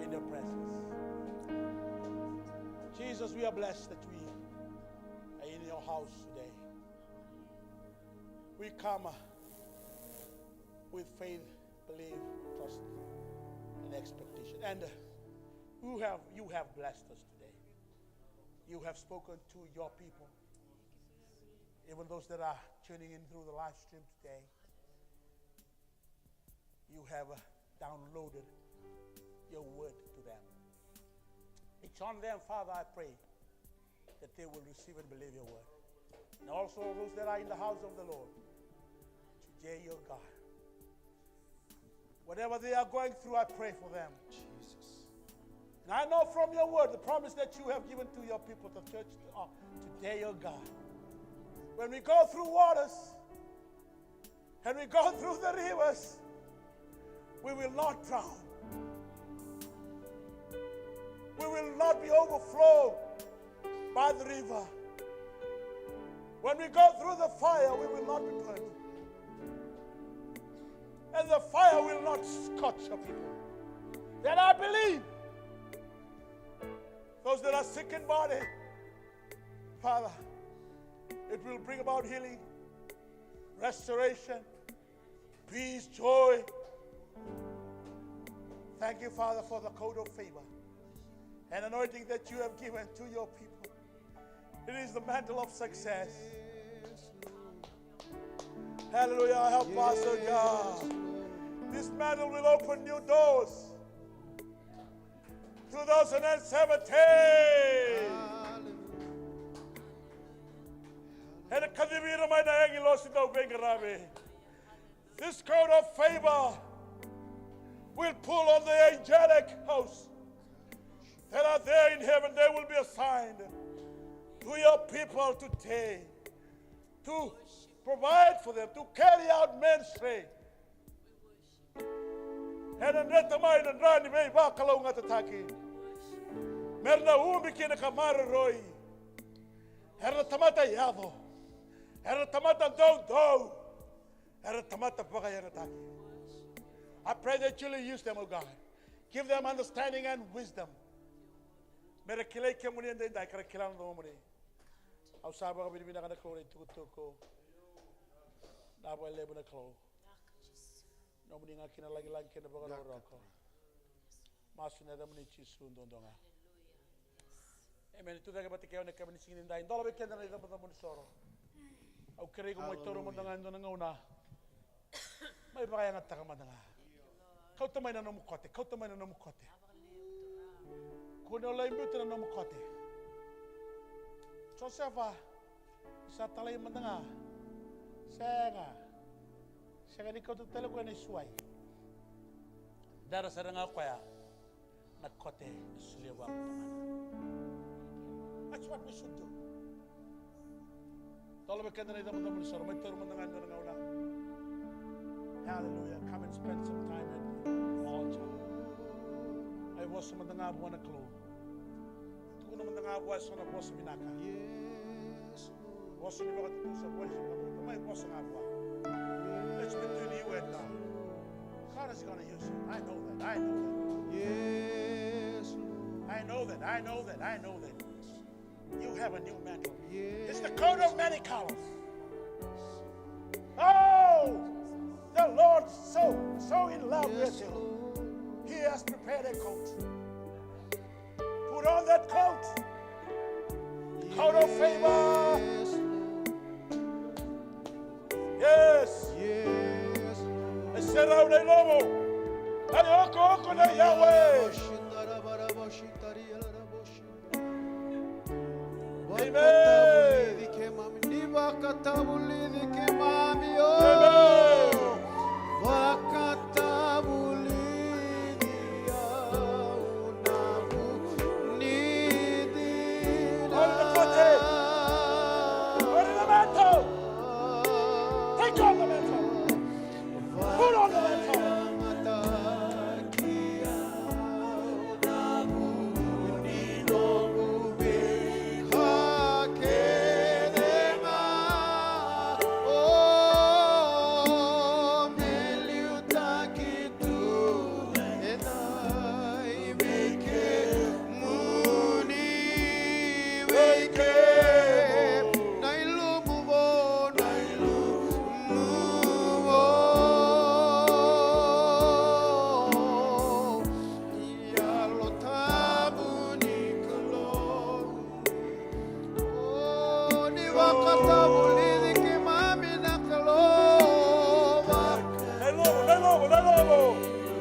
in your presence. Jesus, we are blessed that we are in your house today. We come with faith, belief, trust, and expectation. And you have blessed us today. You have spoken to your people, even those that are tuning in through the live stream today. You have downloaded your word to them. It's on them, Father, I pray that they will receive and believe your word. And also those that are in the house of the Lord, today, your God. Whatever they are going through, I pray for them. Jesus. And I know from your word, the promise that you have given to your people, the church, today, your God. When we go through waters, and we go through the rivers, we will not drown. We will not be overflowed by the river. When we go through the fire, we will not be burned. And the fire will not scorch your people. Then I believe those that are sick in body, Father, it will bring about healing, restoration, peace, joy. Thank you, Father, for the coat of favor and anointing that you have given to your people. It is the mantle of success. Hallelujah. Help us, oh God. This mantle will open new doors. 2017. And this coat of favor will pull on the angelic hosts that are there in heaven. They will be assigned to your people today to provide for them, to carry out ministry. And then let the mind and run away back along at the taki. Merna umikin a kamaroi. Era tamata yavo. Era tamata do. Era tamata pagayataki. I pray that you'll use them, O God. Give them understanding and wisdom. Merakile kemuni and then dikakilan no money. Ausaba binibina kana kore tuko. Nabo lebuna klo. Nobody ngakina lagi kena bagaro roko. Masuna da muni chisun dondonga. Amen. Tu daga batikeo ne kabini singin dai. Dolo be kenda na da muni soro. Au kere ko moitoro mondanga ndonga una. Mai bagaya ngata ka madanga. Kau tamai na no mukote. Kuno lai mbuta na no mukote. Josefa isa talai madanga. Saya ni kau tu telo ko ni suai. Dara sarang ako ya nakote suliwa ko. That's what we should do. Tolo be kenda na ida mo soro may toro mandanga na una. Hallelujah. Come and spend some time at the altar. I was some mandanga buwan na klo. Tuno mandanga buwan sa na boss minaka. Yes. Boss ni ba ka sa buwan sa may boss nga buwan. It's between you and God. God is going to use you. I know that. Yes. I know that. You have a new mantle. Yes. It's the coat of many colors. Oh, the Lord so in love with you. He has prepared a coat. Put on that coat. Coat of favor. Yes. Será un lobo. Oko na Yahweh.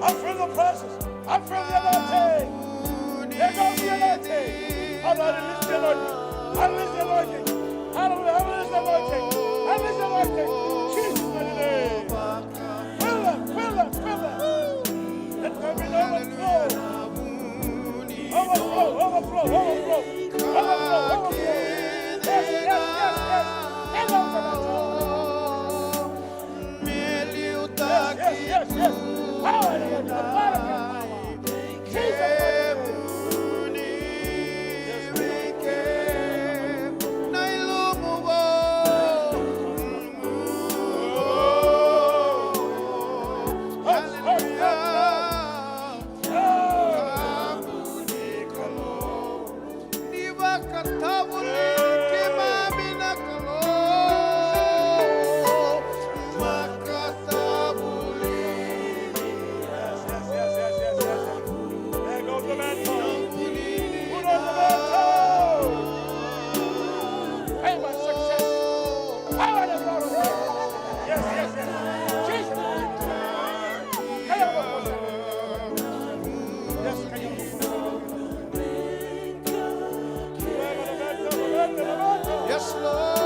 I feel the presence. I feel the anointing. There goes the anointing. I'm not release the anointing. I release the anointing. Hallelujah. I release the anointing. I release the anointing. Jesus' mighty name. Fill it. Fill it. Fill it. Let there be an overflow. Overflow. Overflow. Overflow. Overflow. Overflow. Yes. Yes. Yes. Yes. And overflow. Yes. Yes. Yes. Power. The blood of your power. Jesus. Yes, Lord.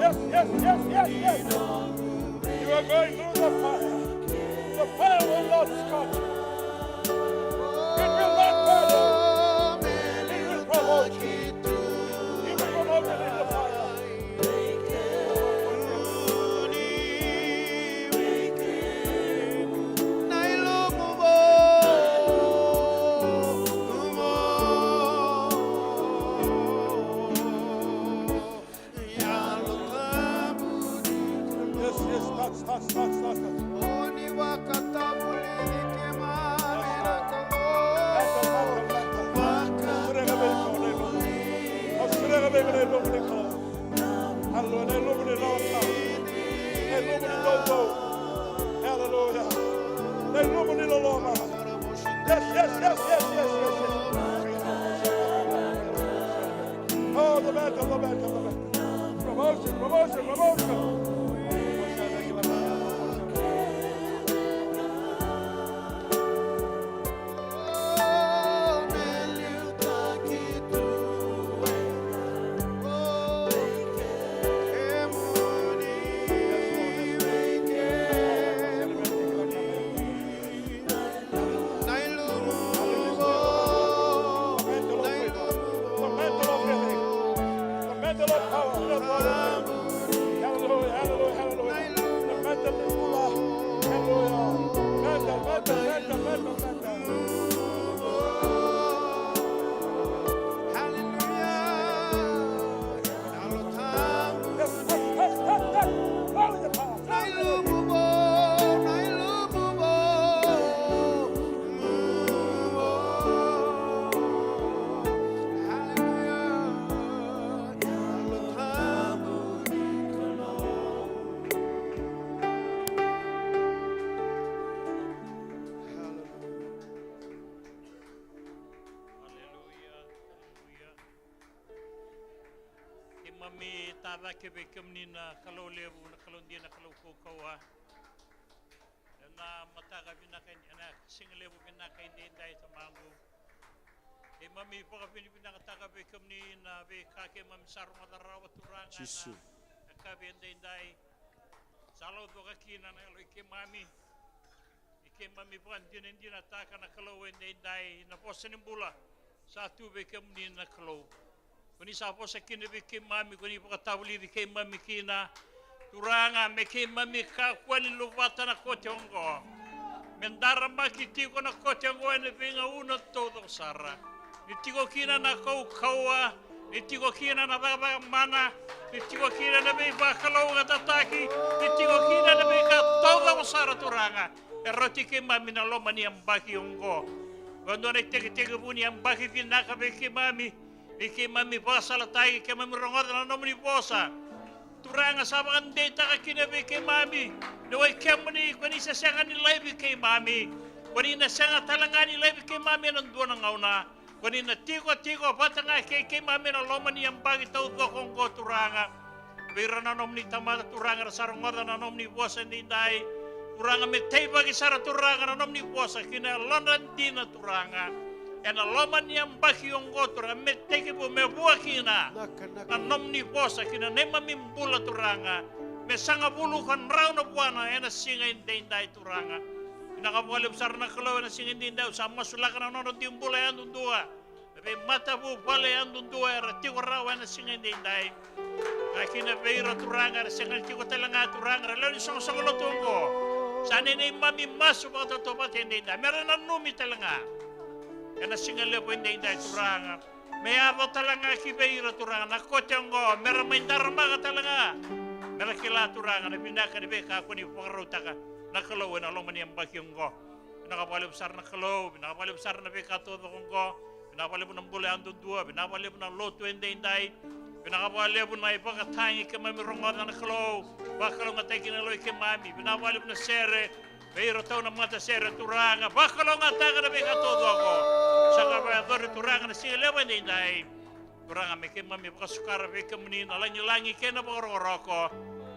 Yes, yes, yes, yes, yes. You are going through the fire. The fire will not scorch you. It will not burn you. It will promote you. It will promote you in the fire. Hallelujah. Yes, yes, yes, yes, yes, yes, yes. Oh, the battle, the battle, the battle. Promotion, promotion, promotion. Mami tava ke be kamnina kalau lebu na kalau dia na kalau ko kawa na mataga bina kan na sing lebu bina kan dia dai tamangu e mami pa bina taga be kamnina be ka ke mam saru madara waturanga Jisu. na ka be dai salo do ka kina na lo ke mami bukan dina taka na kalau dai na posenimbula satu be kamnina kalau Kuni sa po sa kinabi kay mami, kuni po katawli kay mami kina. Turanga me kay mami ka kwani luvata na kotyongo. Mendara makiti ko na kotyongo ene pinga uno todo sara. Nitigo kina na kaua, nitigo kina na baba mana, nitigo kina na be bakalo nga tataki, nitigo kina na be ka todo sara turanga. Eroti kay mami na loma ni ambaki yongo. Quando ne teke buni ambaki pinaka be kay mami, kay mami pasala tayo kay mami rongoda na nomni bosa. Turanga sama kan data ka kinabi kay mami. Naway kemani kani sa sanga ni live kay mami. Kani na sanga talanga ni live kay mami ng duwa ng ngauna. Kani na tiko bata nga kay mami na loma ni ambagi tao kong ko turanga. Bira na nom ni tamata turanga na sarongoda na nom ni bosa ni dai. Turanga me tay bagi sara turanga na nom ni bosa kina London din na turanga. Ena loma ni ambagi yung ko turanga me tay po me buwa kina. Na nom ni bosa kina nema mimbula turanga. Me sanga bulukan raw na buwana ena singa indai turanga. Nakabuhalip sar na kalaw na singa indai sama sulakan na nono timbula yan dundua. Be mata bu bale yan dundua era tiwa raw ena singa indai. Kina beira turanga singa tiwa talanga turanga lalu song lo tungko. Sana ni mami masuk atau tobat indai. Meron na numi talanga. Ena singa lepo indai turanga. May abo talanga kibeira turanga na kotyongo mera main darma ka talanga mera kila turanga na pinaka ni beka ako ni pangarutaka nakalaw na long mani ambak yonggo nakapalib sar nakalaw nakapalib sar na beka todo konggo nakapalib ng bulan dudua nakapalib ng loto inday nakapalib na ipakatangi ka mami rongod na nakalaw bakalaw nga tayo kinaloy kay mami nakapalib na sere beiro tao na mga sere turanga bakalaw nga tayo na beka todo ako sa kabayador turanga na siya lewan din dahil turanga may kay mami pakasukara may kamunin alangi-langi kaya na pakaroroko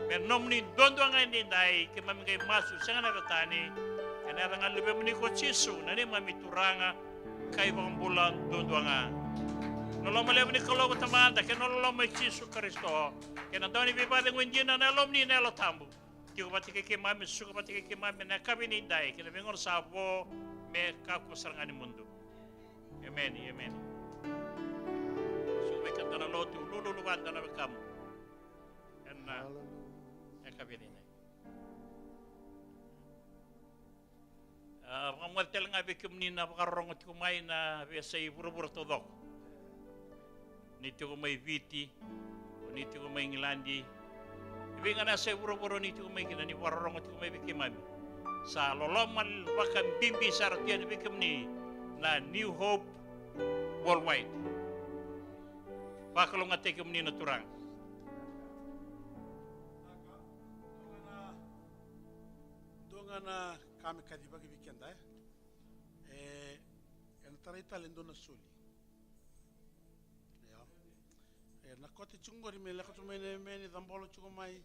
may nomnin dondo nga din dahil kay mami kay masu siya nga nagatani kaya na nga lubi mo ni Kochisu na ni mami turanga kay bakang bulan dondo nga nolong malewa ni kalogo tamanda kaya nolong may Chisu Kristo kaya na daw ni bibadang wendiyan na nalom ni nelo tambo tiyo pati kay mami suka pati kay mami na kabinin dahil kaya bingon sabo may kakusarang ni mundo. Amen, amen. So we can do a lot to luluwan na kamu. And kabinin ay. Mga tel nga bikim ni napakarong at kumay na sa iburo-buro todok. Nito kumay viti, nito kumay ngilandi. Ibi nga nasa iburo-buro nito kumay kinani warong at kumay bikimami. Sa loloman bakang bimbi sa ratiyan bikim ni na New Hope Worldwide. Pakalong nga tekem ni naturang. Donga na kami kadi bagi weekend en tarita lendo na suli. Ya. Na kote chungori me la kote me ni dambolo chungomai.